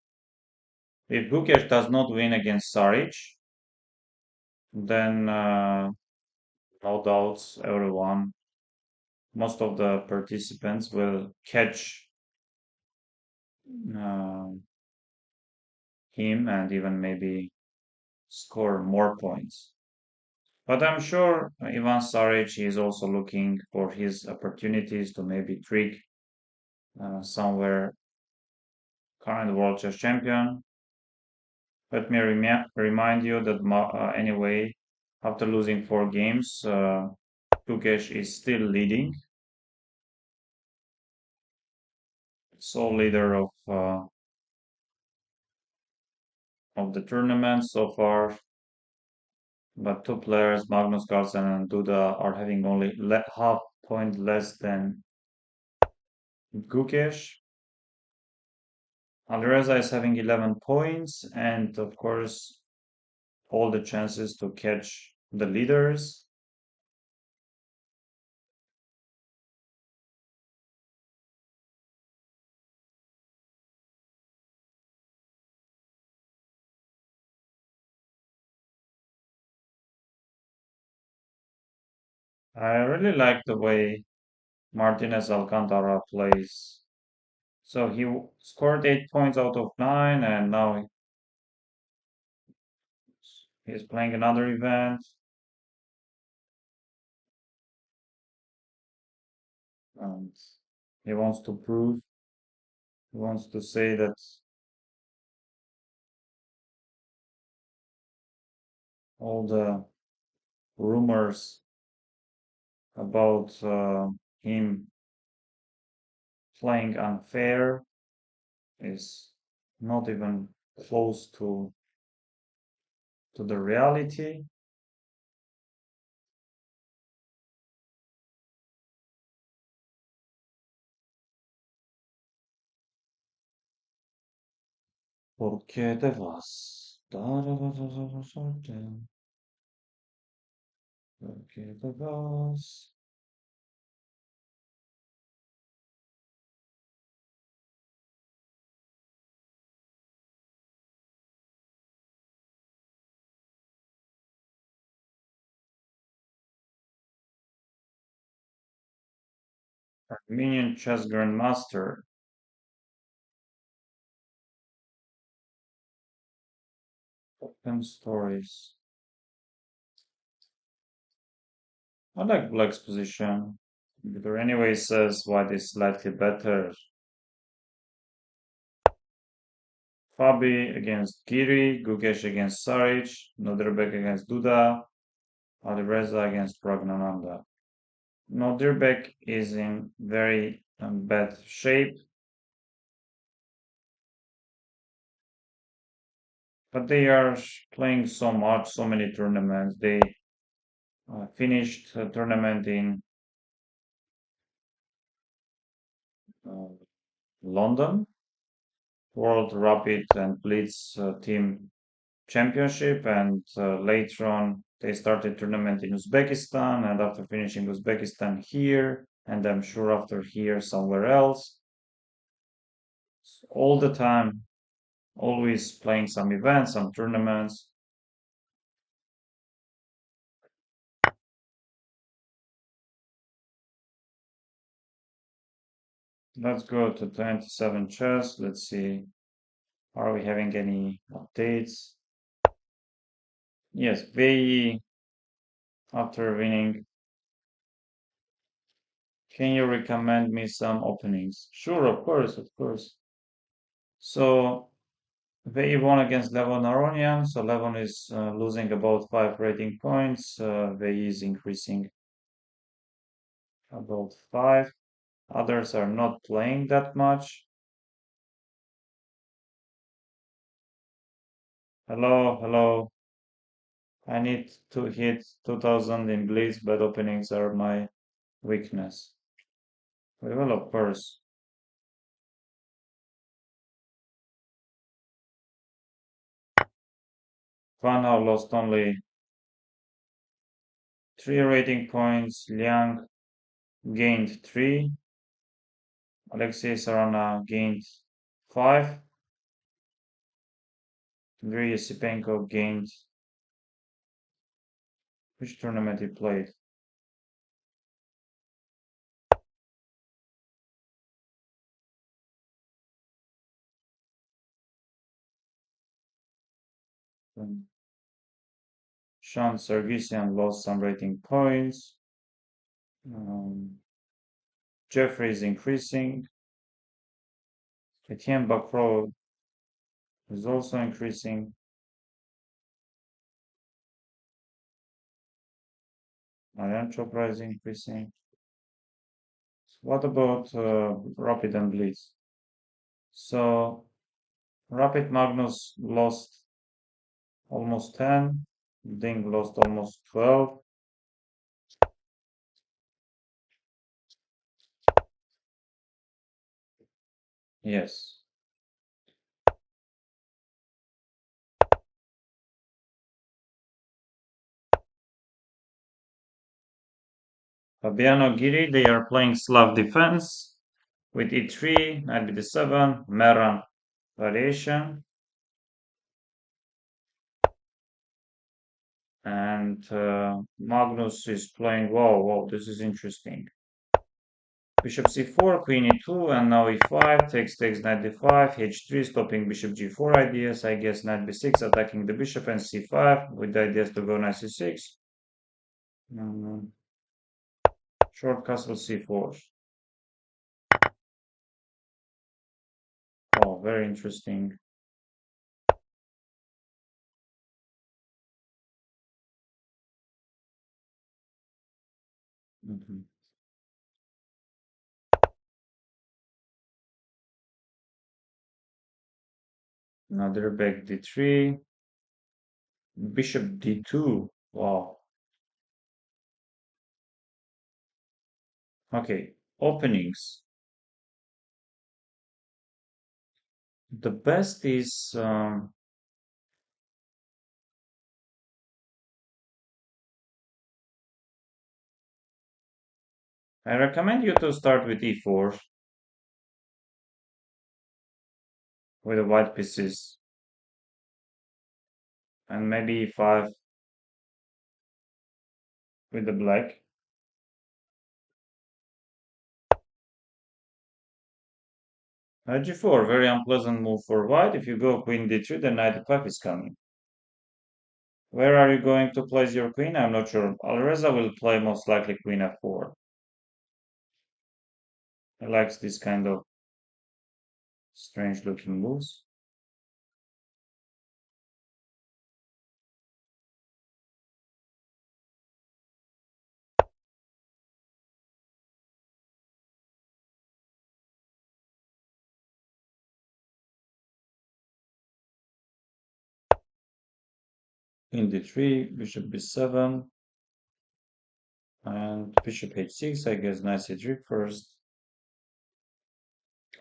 If Gukesh does not win against Saric, then no doubts everyone, most of the participants will catch uh, him and even maybe score more points. But I'm sure Ivan Saric is also looking for his opportunities to maybe trick somewhere current world chess champion. Let me remind you that anyway, after losing 4 games, Gukesh is still leading, sole leader of the tournament so far. But two players, Magnus Carlsen and Duda, are having only half point less than Gukesh. Alireza is having 11 points, and of course, all the chances to catch the leaders. I really like the way Martinez Alcantara plays. So he scored 8 points out of 9, and now he's playing another event. And he wants to prove, he wants to say that all the rumors about him playing unfair is not even close to the reality. Porque te vas? Porque te vas? Armenian chess grandmaster. Open stories. I like Black's position. Victor anyway says white is slightly better. Fabi against Giri, Gukesh against Saric, Nodirbek against Duda, Alireza against Pragnananda. Nodirbek is in very bad shape, but they are playing so much, so many tournaments. They finished a tournament in uh, London, World Rapid and Blitz Team Championship, and later on they started tournament in Uzbekistan, and after finishing Uzbekistan here, and I'm sure after here somewhere else, all the time, always playing some events, some tournaments. Let's go to 27 chess. Let's see, are we having any updates? Yes, VE after winning. Can you recommend me some openings? Sure, of course, of course. So they won against Levon Aronian, so Levon is losing about 5 rating points. They is increasing about 5. Others are not playing that much. Hello, hello. I need to hit 2000 in Blitz, but openings are my weakness. Well, of course. Vanhao lost only 3 rating points. Liang gained 3. Alexei Sarana gained 5. Andrei Yasipenko gained. Which tournament he played? Sean Sargisian lost some rating points. Um, Jeffrey is increasing. Etienne Bacro is also increasing. Marianne Chopra is increasing. What about Rapid and Blitz? So Rapid Magnus lost almost 10. Ding lost almost 12. Yes. Fabiano Giri, they are playing Slav defense with e3, knight bd7, Meran variation. And Magnus is playing, whoa, this is interesting. Bishop c4, queen e2, and now e5, takes, knight d5, h3, stopping bishop g4 ideas, I guess knight b6, attacking the bishop, and c5, with the ideas to go knight c6. Short castle c4. Oh, very interesting. Mhm. Another back d3, bishop d2. Wow. Okay, openings. The best is I recommend you to start with e4 with the white pieces, and maybe e5 with the black. G4, very unpleasant move for white. If you go queen d3, then knight d5 is coming. Where are you going to place your queen? I'm not sure. Alreza will play most likely queen f4. He likes this kind of strange looking moves. Queen d3, bishop b7, and bishop h6. I guess knight c3 first.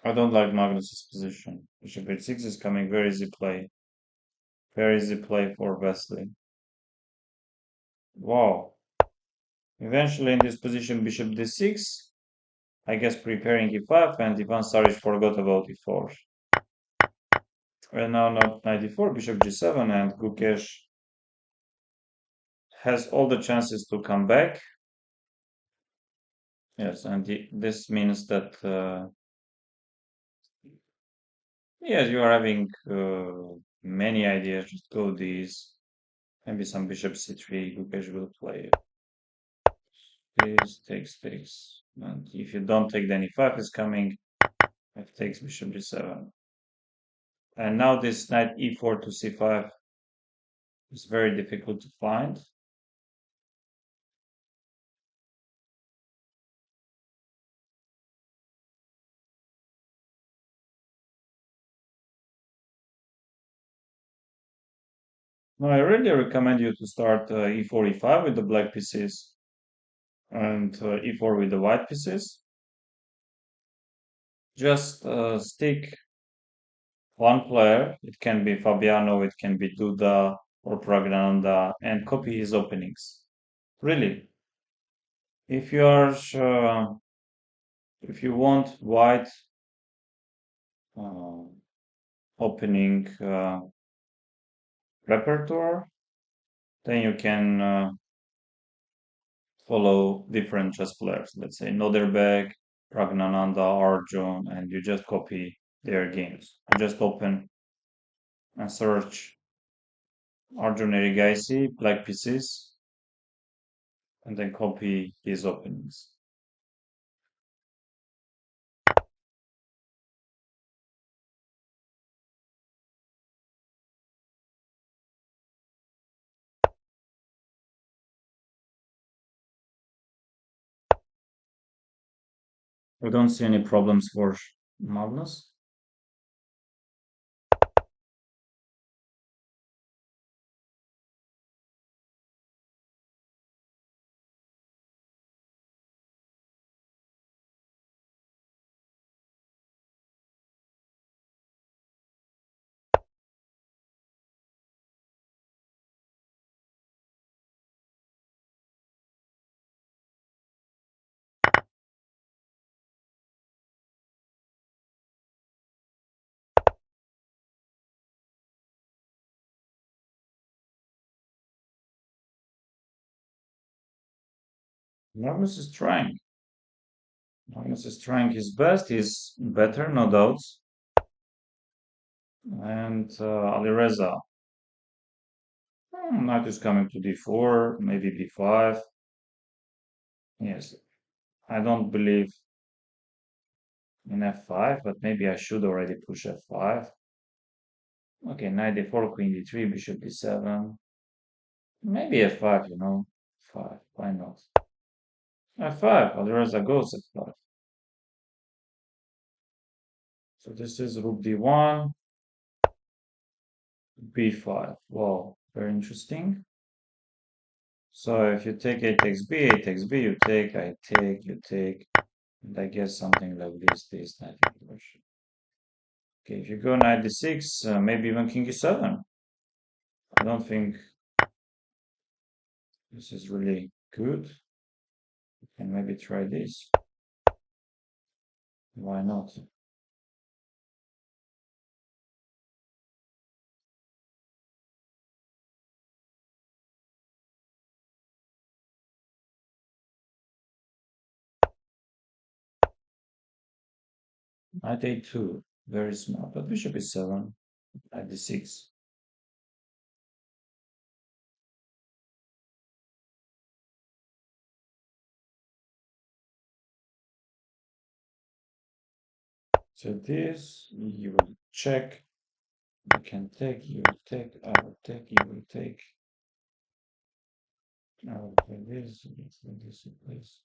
I don't like Magnus's position. Bishop h6 is coming, very easy play. Very easy play for Wesley. Wow. Eventually in this position, bishop d6. I guess preparing e5, and Ivan Saric forgot about e4. And now not knight e4, bishop g7, and Gukesh has all the chances to come back. Yes, and this means that yes, you are having many ideas. Just go these. Maybe some bishop c3. Gukesh will play this, takes. And if you don't take, then e5 is coming. F takes bishop g7. And now this knight e4 to c5 is very difficult to find. No, I really recommend you to start e4, e5 with the black pieces, and e4 with the white pieces. Just stick one player. It can be Fabiano, it can be Duda or Pragnananda, and copy his openings. Really, if you are if you want white uh, opening repertoire, then you can follow different chess players. Let's say Noderberg, Pragnananda, Arjun, and you just copy their games. You just open and search Arjun Erigaisi, black pieces, and then copy his openings. We don't see any problems for Magnus. Magnus is trying. Magnus is trying his best. He's better, no doubts. And Alireza. Knight is coming to d4, maybe b5. Yes, I don't believe in f5, but maybe I should already push f5. Okay, knight d4, queen d3, bishop d7. Maybe f5, 5, why not? f5, Alireza goes f5. So this is rook d1, b5. Wow, very interesting. So if you take a takes b, a takes b, you take, I take, you take, and I guess something like this knight version. Okay, if you go knight d6, maybe even king e7. I don't think this is really good. And maybe try this. Why not? Knight a2, very smart, but bishop e7, knight d6. So this, you will check, you can take, you will take, I will take, you will take. I will play this, you will play this, you place.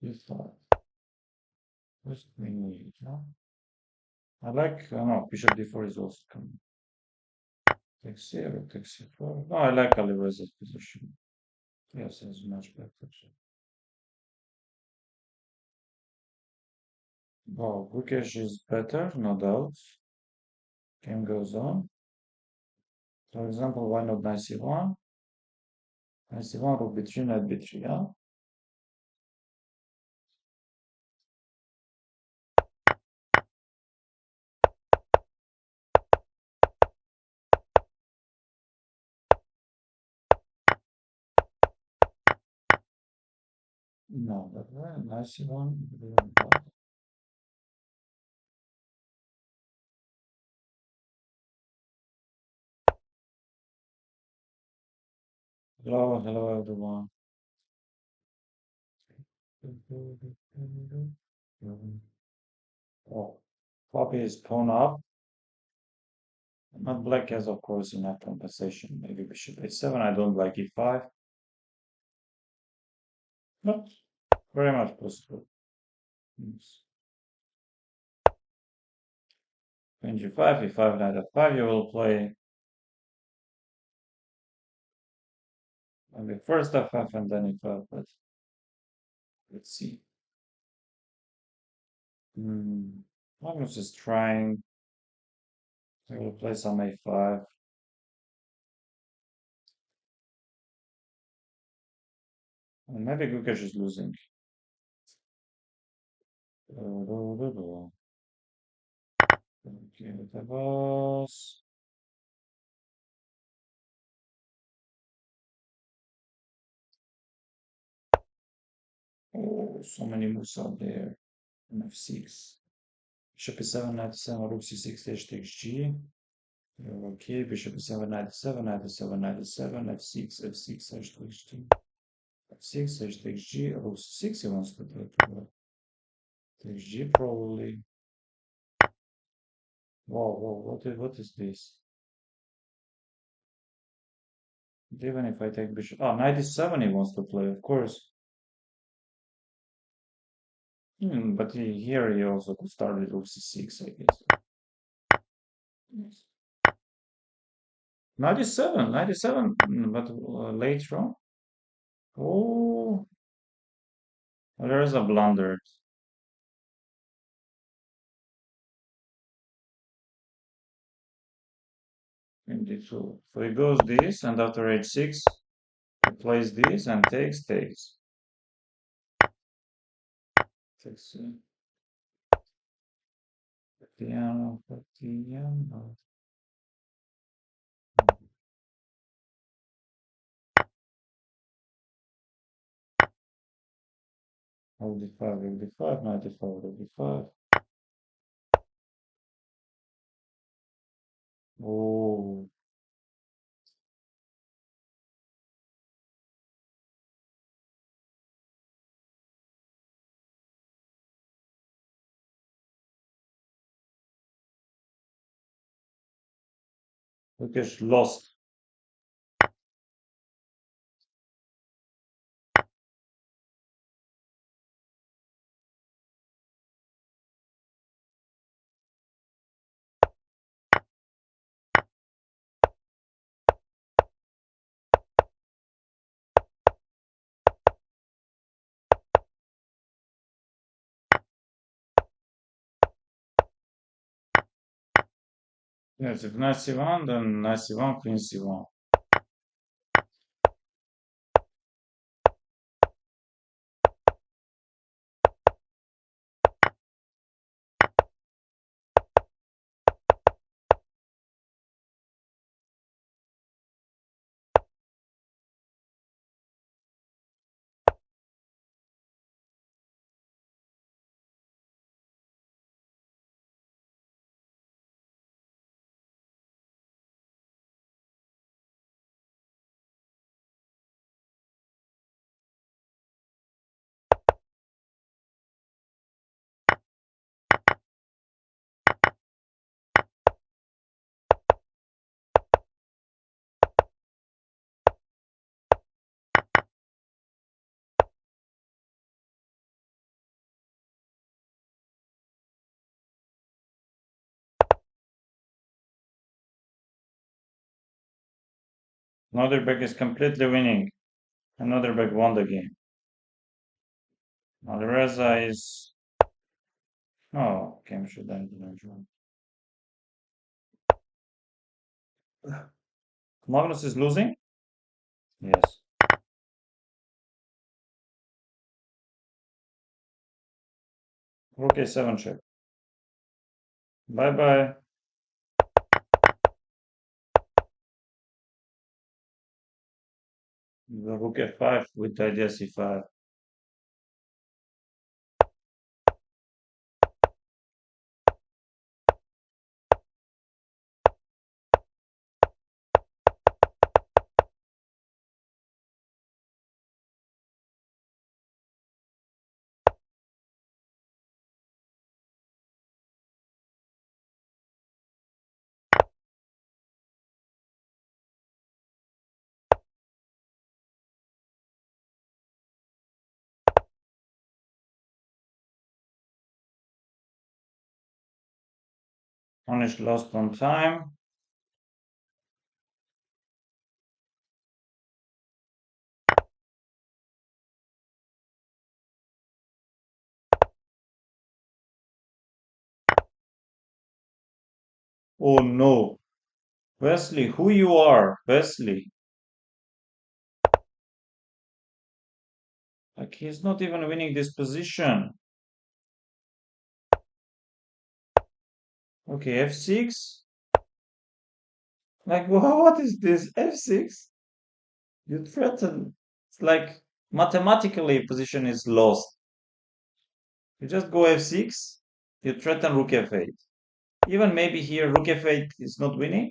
e5. Where's queen e8, no? I like, no, bishop d4 is also coming. Takes here, takes c4. No, I like Alireza's position. Yes, it's much better. Wow, Gukesh is better, no doubt. Game goes on. For example, why not knight c1? Knight c1, rook b3, knight b3, yeah? No, but knight c1, hello, hello everyone. Oh, copy is pawn up. But black has, of course, enough compensation. Maybe bishop a7. I don't like e5. But very much possible. Yes. Queen g5, e5, knight f5. You will play maybe first f5 and then e5. But let's see. Magnus is trying. I will play some a5. And maybe Gukesh is losing. Okay, the boss. Oh, so many moves out there. And f6. Bishop e7, knight e7, rook c6, h takes g. Okay, bishop e7, knight e7, knight e7, knight e7, f6, f6, h takes g. f6, h takes g, rook c6 he wants to play probably. Takes g probably. Whoa, whoa, what is this? Even if I take bishop, oh, knight e7 he wants to play, of course. But here he also could start with rook c6, I guess. Yes. Knight e7, knight e7, but later on. Oh, there's a blunder. Indeed, so he goes this, and after h6, he plays this and takes. Takes piano, piano. Rook d5, rook d5, knight d5, rook d5. Oh, Turkish lost. Yes, if knight c1, then knight c1, queen c1. Another back is completely winning. Another back won the game. Now the Reza is. Oh, game should end in Magnus is losing? Yes. Rook a7 check. Bye bye. The rook f5 with idea c5. Punish lost on time. Oh no. Wesley, who you are? Wesley. Like he's not even winning this position. Okay, f6. Like what is this? f6? You threaten. It's like mathematically position is lost. You just go f6. You threaten rook f8. Even maybe here rook f8 is not winning.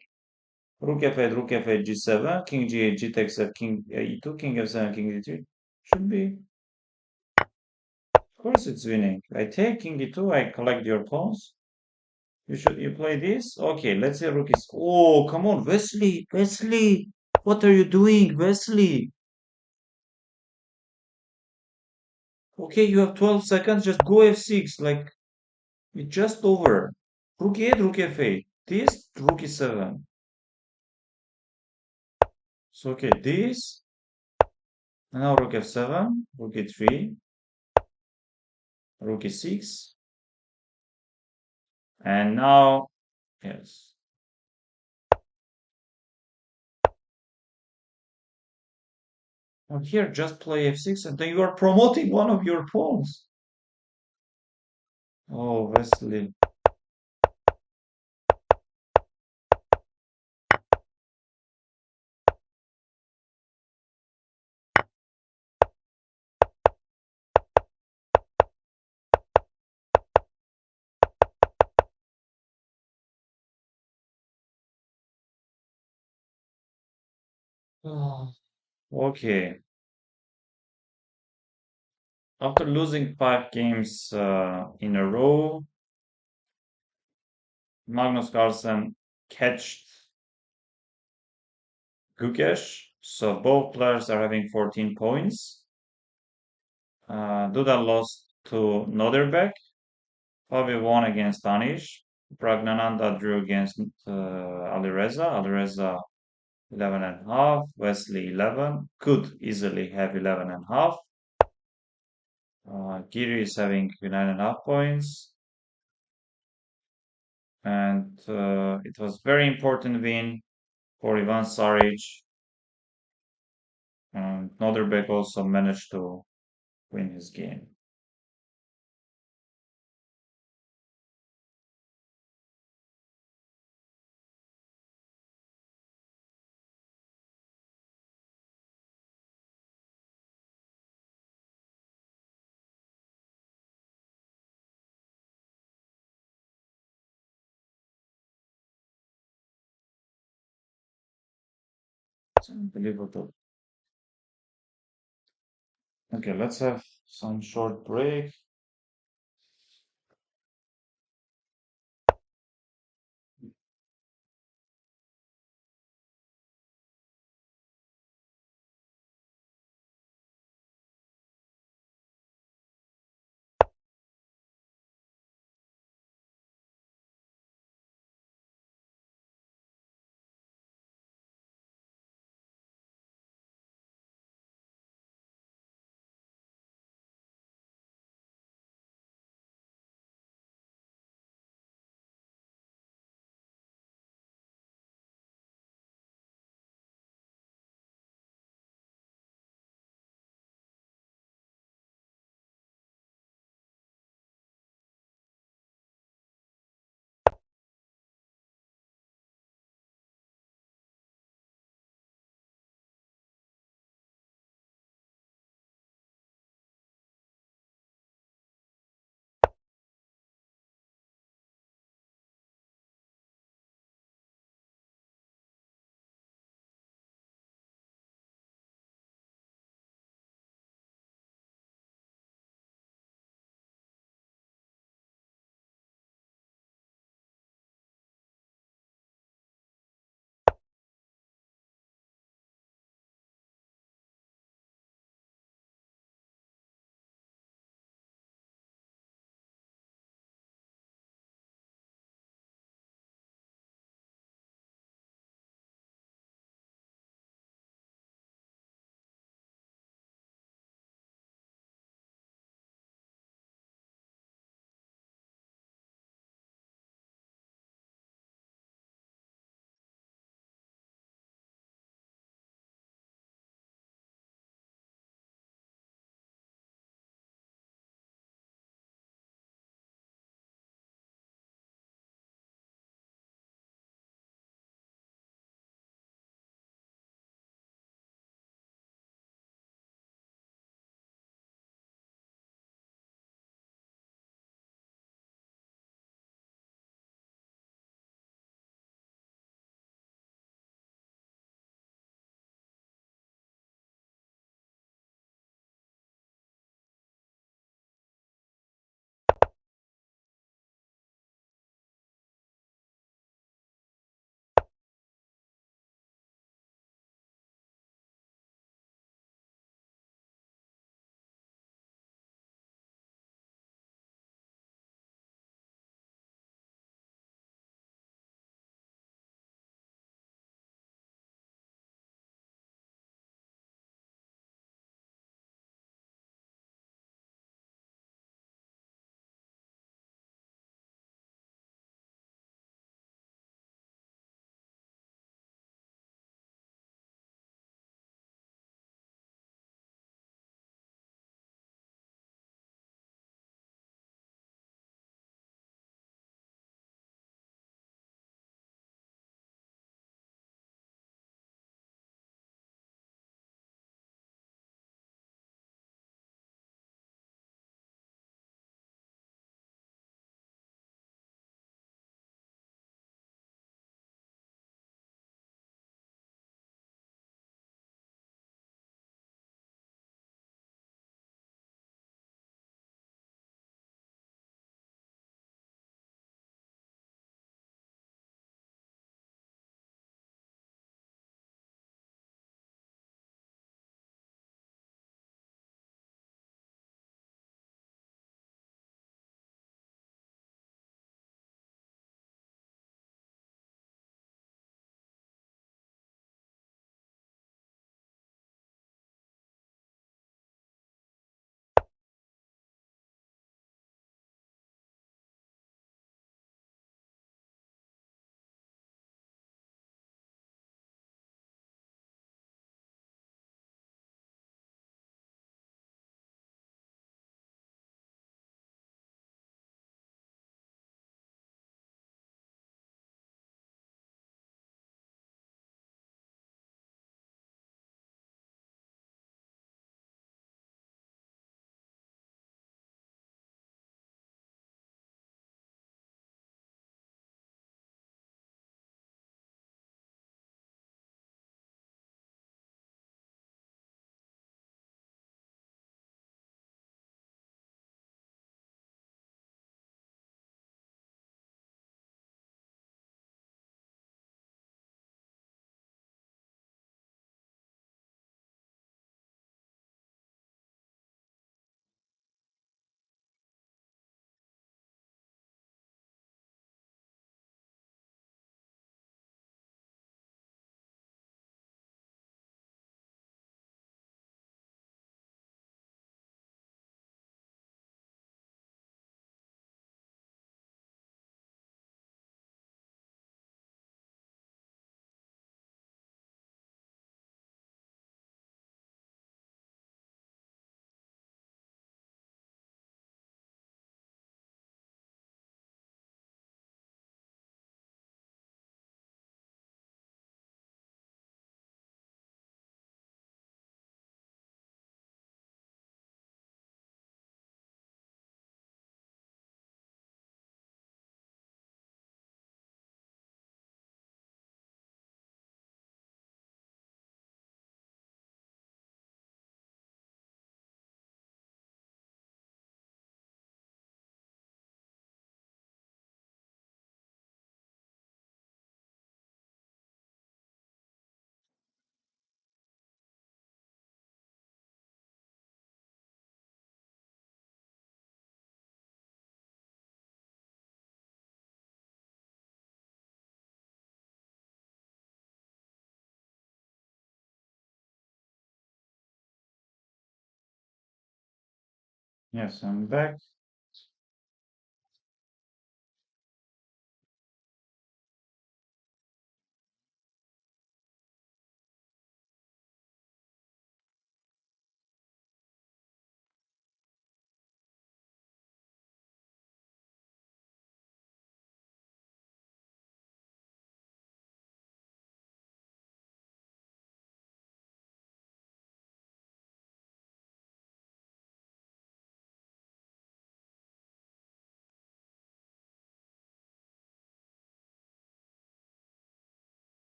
Rook f8, rook f8, g7, king g8, g takes f, king e2, king f7, king e3. Should be. Of course it's winning. I take king e2, I collect your pawns. You play this? Okay, let's say rook is. Oh, come on, Wesley, Wesley, what are you doing, Wesley? Okay, you have 12 seconds. Just go f6. Like it's just over. Rook e8, rook f8. This rook e7. So okay, this. And now rook f7, rook e3, rook e6, and now yes. Now here, just play f6, and then you are promoting one of your pawns. Oh, Wesley. Oh, okay. After losing 5 games in a row, Magnus Carlsen catched Gukesh. So both players are having 14 points. Duda lost to Noderbeck. Fabi won against Danish. Pragnananda drew against Alireza. Alireza 11 and a half. Wesley 11. Could easily have 11 and a half. Giri is having 9.5 points. And it was very important win for Ivan Saric. And Noderbeck also managed to win his game. It's unbelievable. Okay, let's have some short break. Yes, I'm back.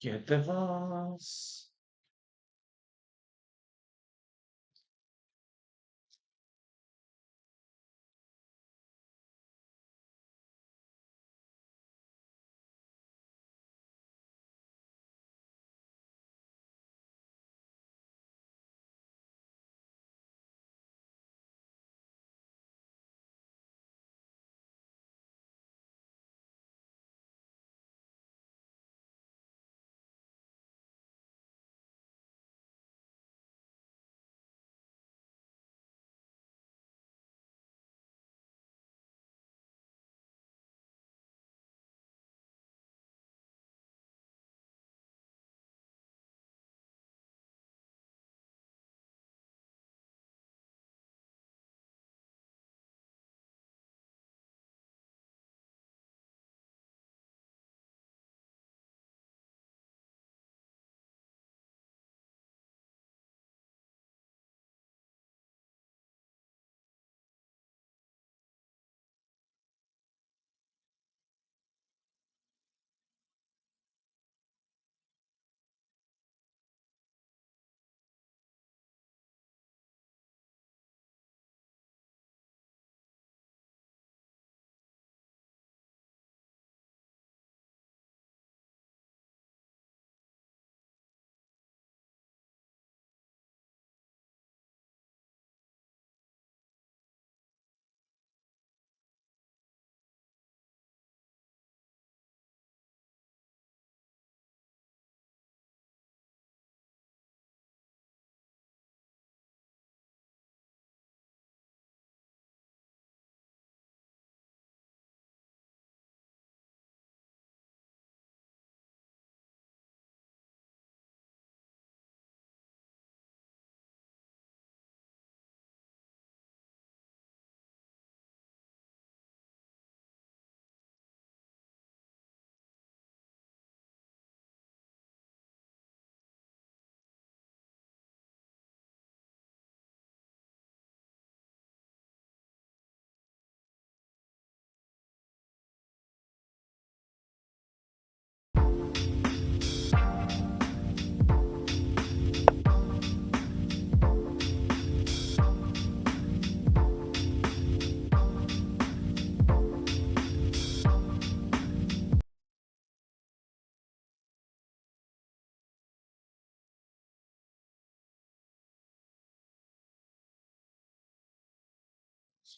Get the vase.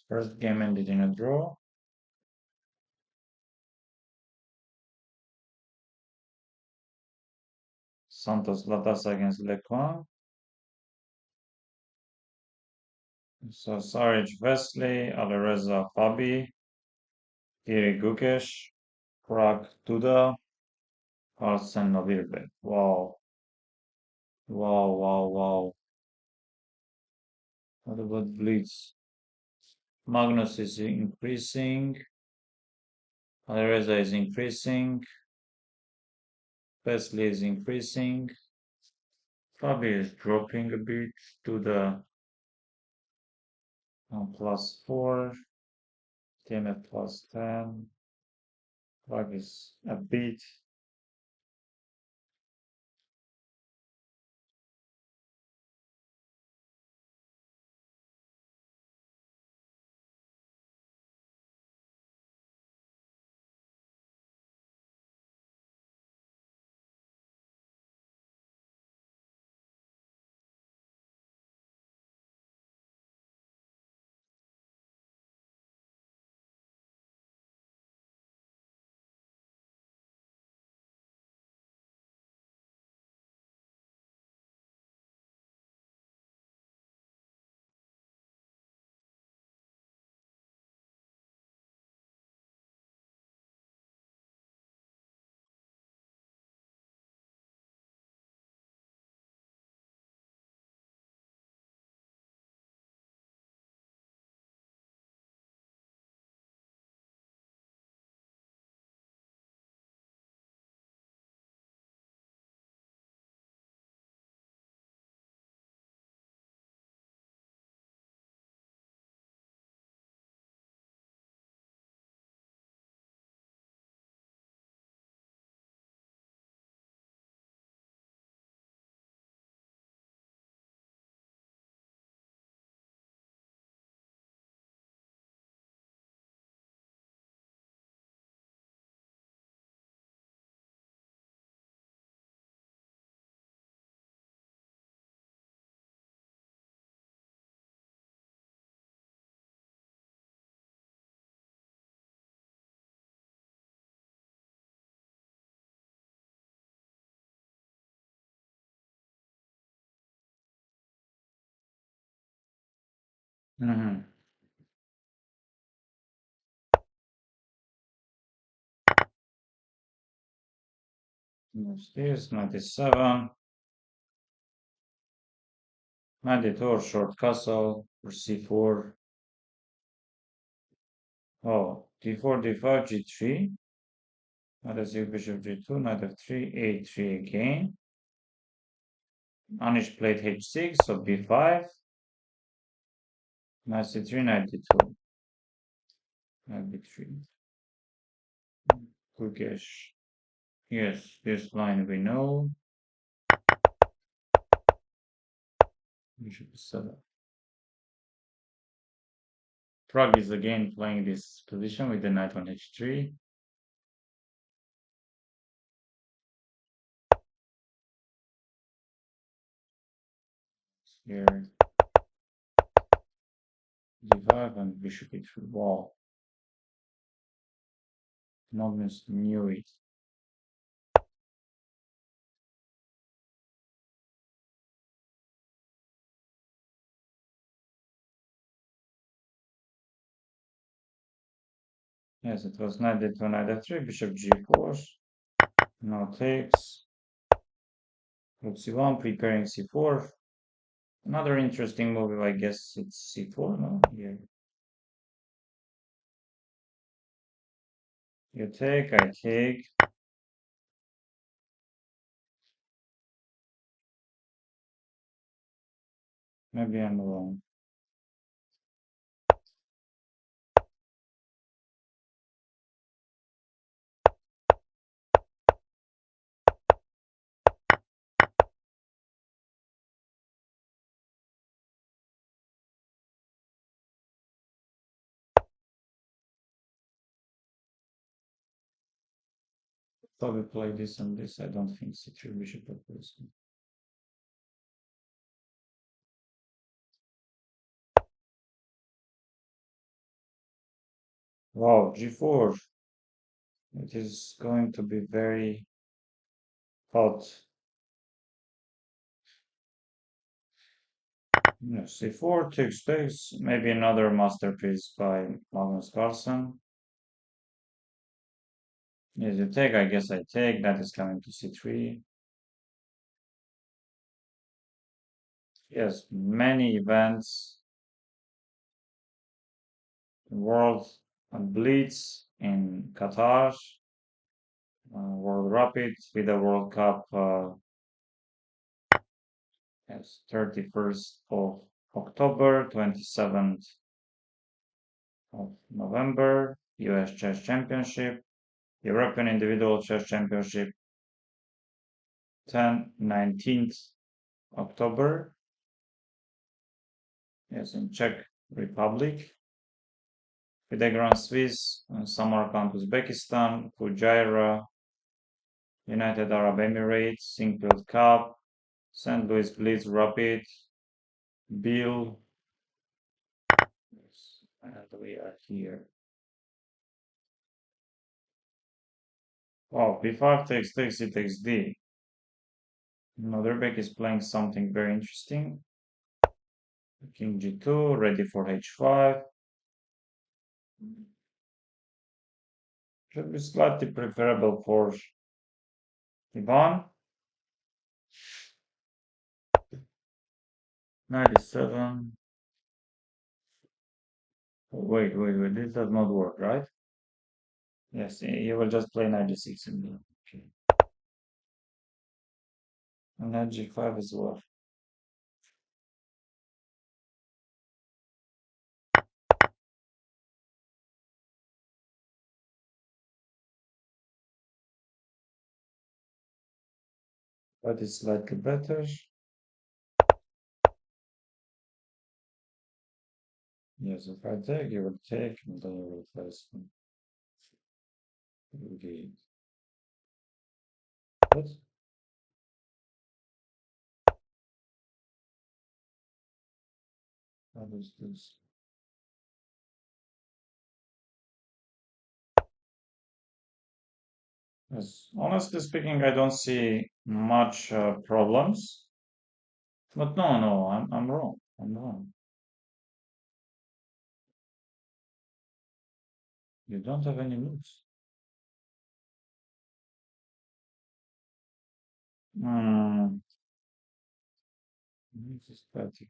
First game ended in a draw. Santos Latas against Lequan. So Saric Wesley, Alireza Fabi, Kiri Gukesh, Prag Duda, Carlsen Novirbe. Wow. Wow, wow, wow. What about Blitz? Magnus is increasing. Alireza is increasing. Wesley is increasing. Fabi is dropping a bit to the +4. Team at +10. Prag is a bit. Mm-hmm. This 97, 92 short castle for c4. Oh, d4, d5, g3. Knight f6, bishop g2, knight f3, a3 again. Anish played h6, so b5. Knight c3, knight d2, knight b3. Cookish. Yes, this line we know. Bishop b7. Prague is again playing this position with the knight on h3. Here, d5 and bishop e3. Wow, Magnus knew it. Yes, it was knight d2, knight f3, bishop g4. Now takes. Rook c1, preparing c4. Another interesting move, I guess it's c4, no? Here. You take, I take. Maybe I'm wrong. Thought we play this and this. I don't think c3 bishop opens. Wow, g4. It is going to be very hot. Yes, c4 takes. Maybe another masterpiece by Magnus Carlsen. Yes, you take, I guess I take. That is coming to c3. Yes, many events. World Blitz in Qatar, World Rapid with the World Cup, yes, 31st of October, 27th of November, US Chess Championship, European Individual Chess Championship, 19th October, yes, in Czech Republic, with the Grand Swiss, Samarkand, Uzbekistan, Fujairah, United Arab Emirates, Singfield Cup, St. Louis Blitz Rapid, Bill, and we are here. Oh, b5 takes, it takes d. Noderbek is playing something very interesting. King g2, ready for h5. Should be slightly preferable for Ivan. 97. Wait, this does not work, right? Yes, you will just play 96 and then. Okay. And then g5 as well. But it's slightly better. Yes, if I take, you will take, and then you will place them. Okay. What? What is this? Yes, honestly speaking, I don't see much problems. But no, I'm wrong. I'm wrong. You don't have any moves. Hmm. This is static.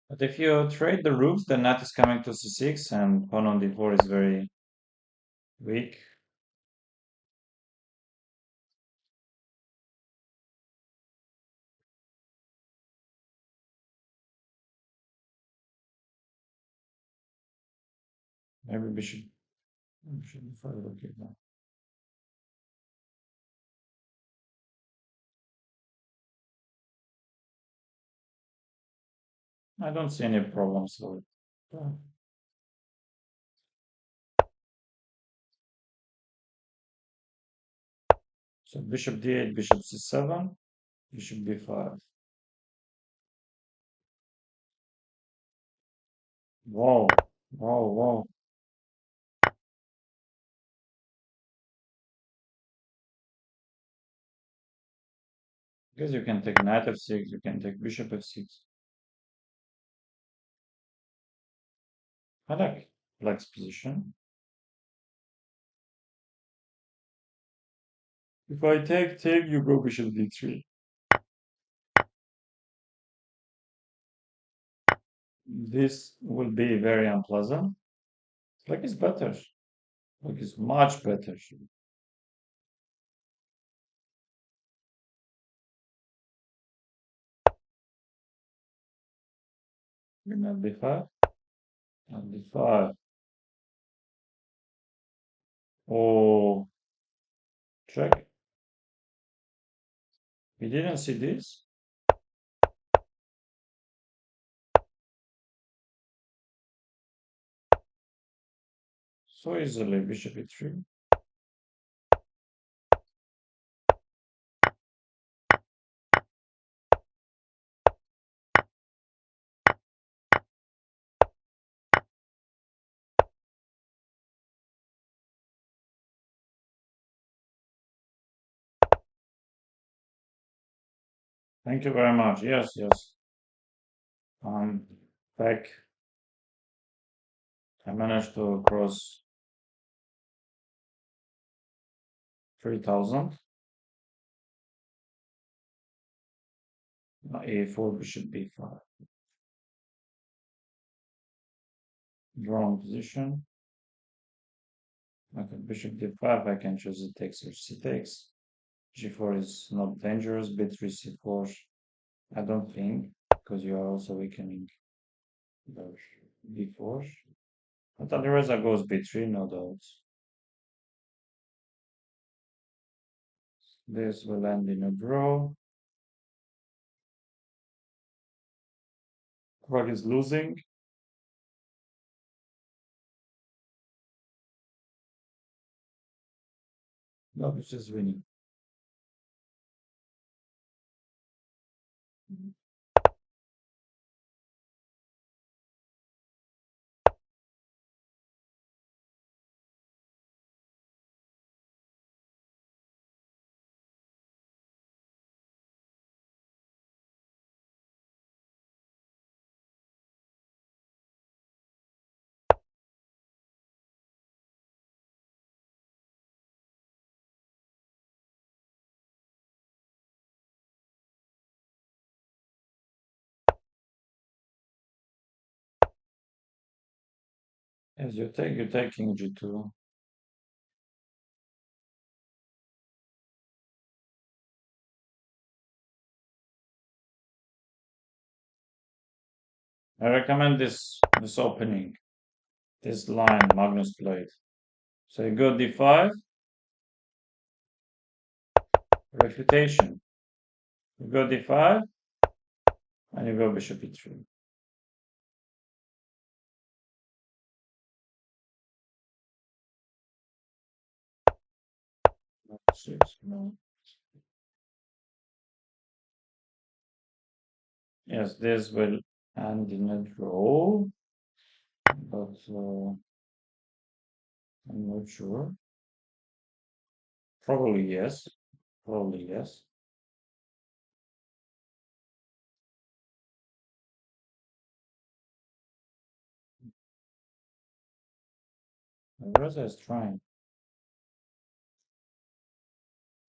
But if you trade the rooks, the knight is coming to c6 and pawn on d4 is very weak. Maybe bishop d5. Okay, now. I don't see any problems with it. So bishop d8, bishop c7, bishop b5. Wow, wow, wow. Because you can take knight f6, you can take bishop f6. I like black's position. If I take, you go bishop d3. This will be very unpleasant. Black is better. Black is much better. Knight b5, and d5. Oh, check. We didn't see this. So easily, bishop e3. Thank you very much. Yes, yes. Back. I managed to cross 3,000. A4, bishop b5. Wrong position. Okay, bishop d5. I can choose it takes or c takes. G4 is not dangerous. B3, c4. I don't think because you are also weakening the b4. But otherwise, I goes b3, no doubts. This will end in a draw. Krog is losing. Novich is winning. As you take king g2. I recommend this opening, this line Magnus played. So you go d5, refutation. You go d5, and you go bishop e3. Six, no. Yes, this will end in a draw, but I'm not sure. Probably yes. Probably yes. Rosa is trying.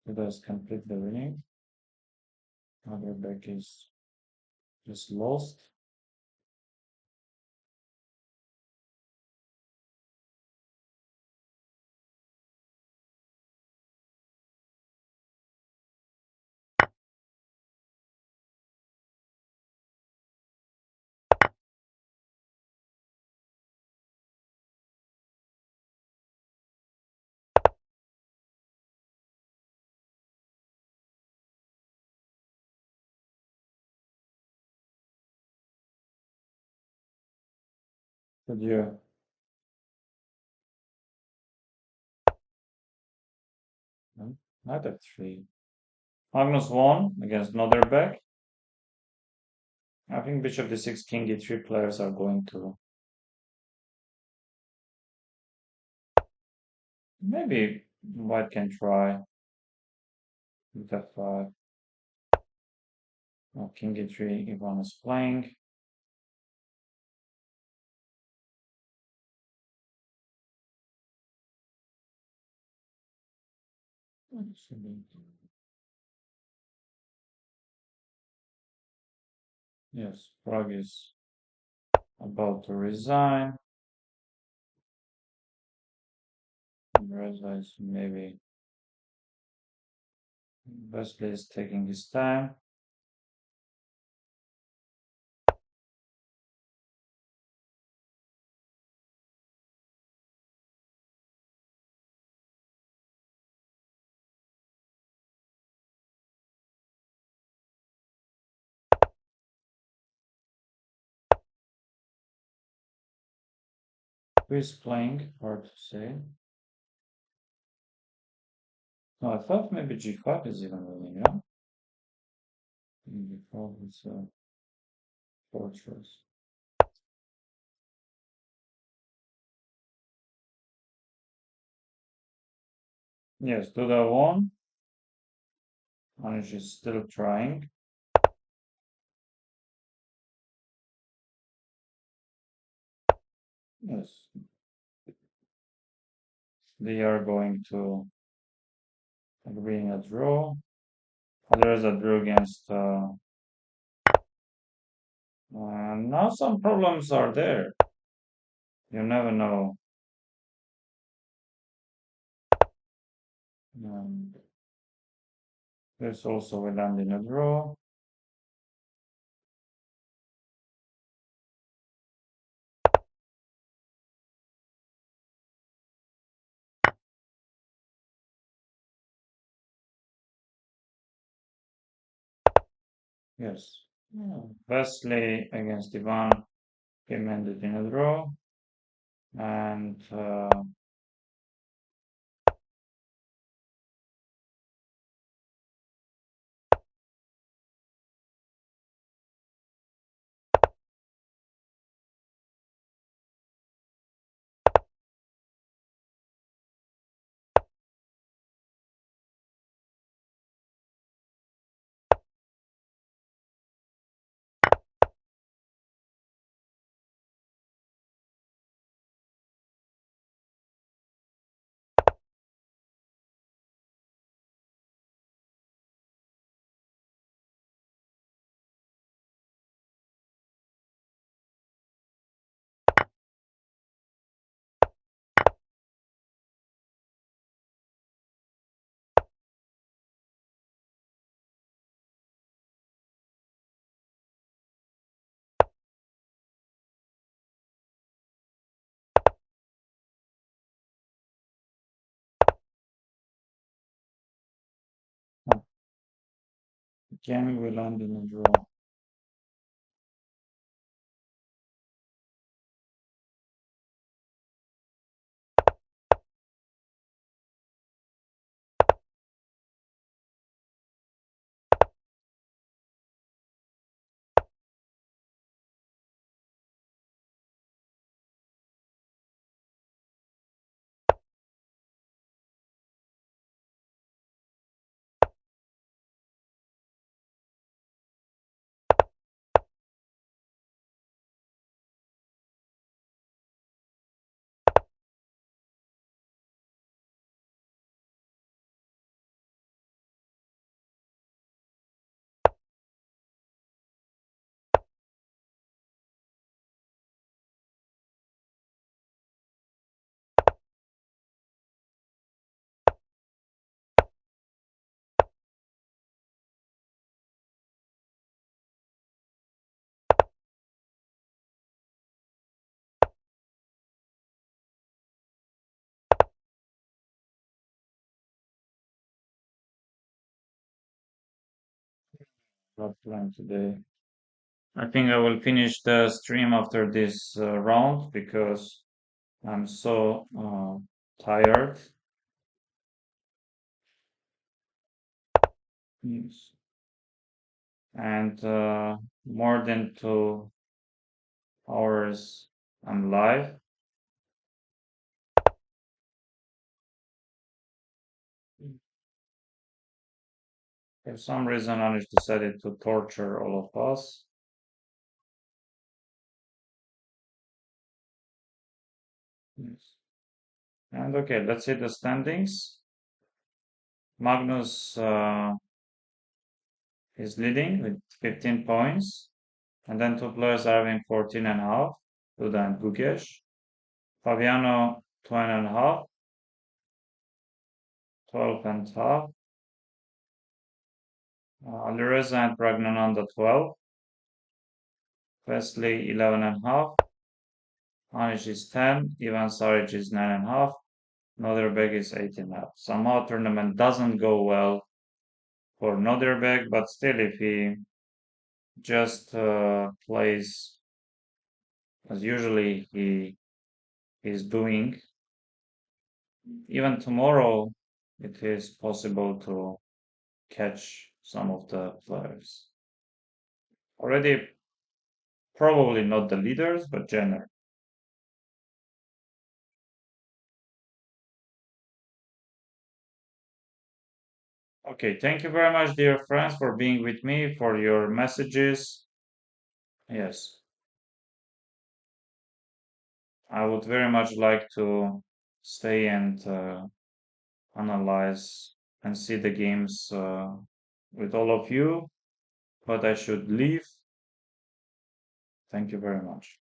Rosa is complete the winning. Other back is just lost. Could you? No, not at three. Magnus won against Notherbeck. I think bishop d6, king e3 players are going to. Maybe white can try. With f5. Oh, king e3, Ivan is playing. Yes, Prague is about to resign. Reza is maybe Wesley is taking his time. Who is playing? Hard to say. No, I thought maybe g5 is even winning, yeah? G5 is a fortress. Yes, Duda won. Anish is still trying. Yes, they are going to agreeing a draw. There is a draw against. Now some problems are there. You never know. Um, this also will end in a draw. Yes. Yeah. Wesley against Ivan came ended in a draw. And again, we land in a draw. Not playing today. I think I will finish the stream after this round because I'm so tired. Yes. And more than 2 hours I'm live. For some reason, Anish decided to torture all of us. Yes. And okay, let's see the standings. Magnus is leading with 15 points. And then two players are having 14 and a half, Duda and Gukesh. Fabiano, 12 and a half, 12 and a half. Alireza and Pragnananda, 12. Wesley, 11 and a half. Anish is 10. Ivan Saric is 9 and a half. Noderbeg is 8 and a half. Somehow tournament doesn't go well for Noderbeg, but still if he just plays as usually he is doing, even tomorrow it is possible to catch some of the players. Already, probably not the leaders, but general. Okay, thank you very much, dear friends, for being with me, for your messages. Yes, I would very much like to stay and analyze and see the games with all of you, but I should leave. Thank you very much.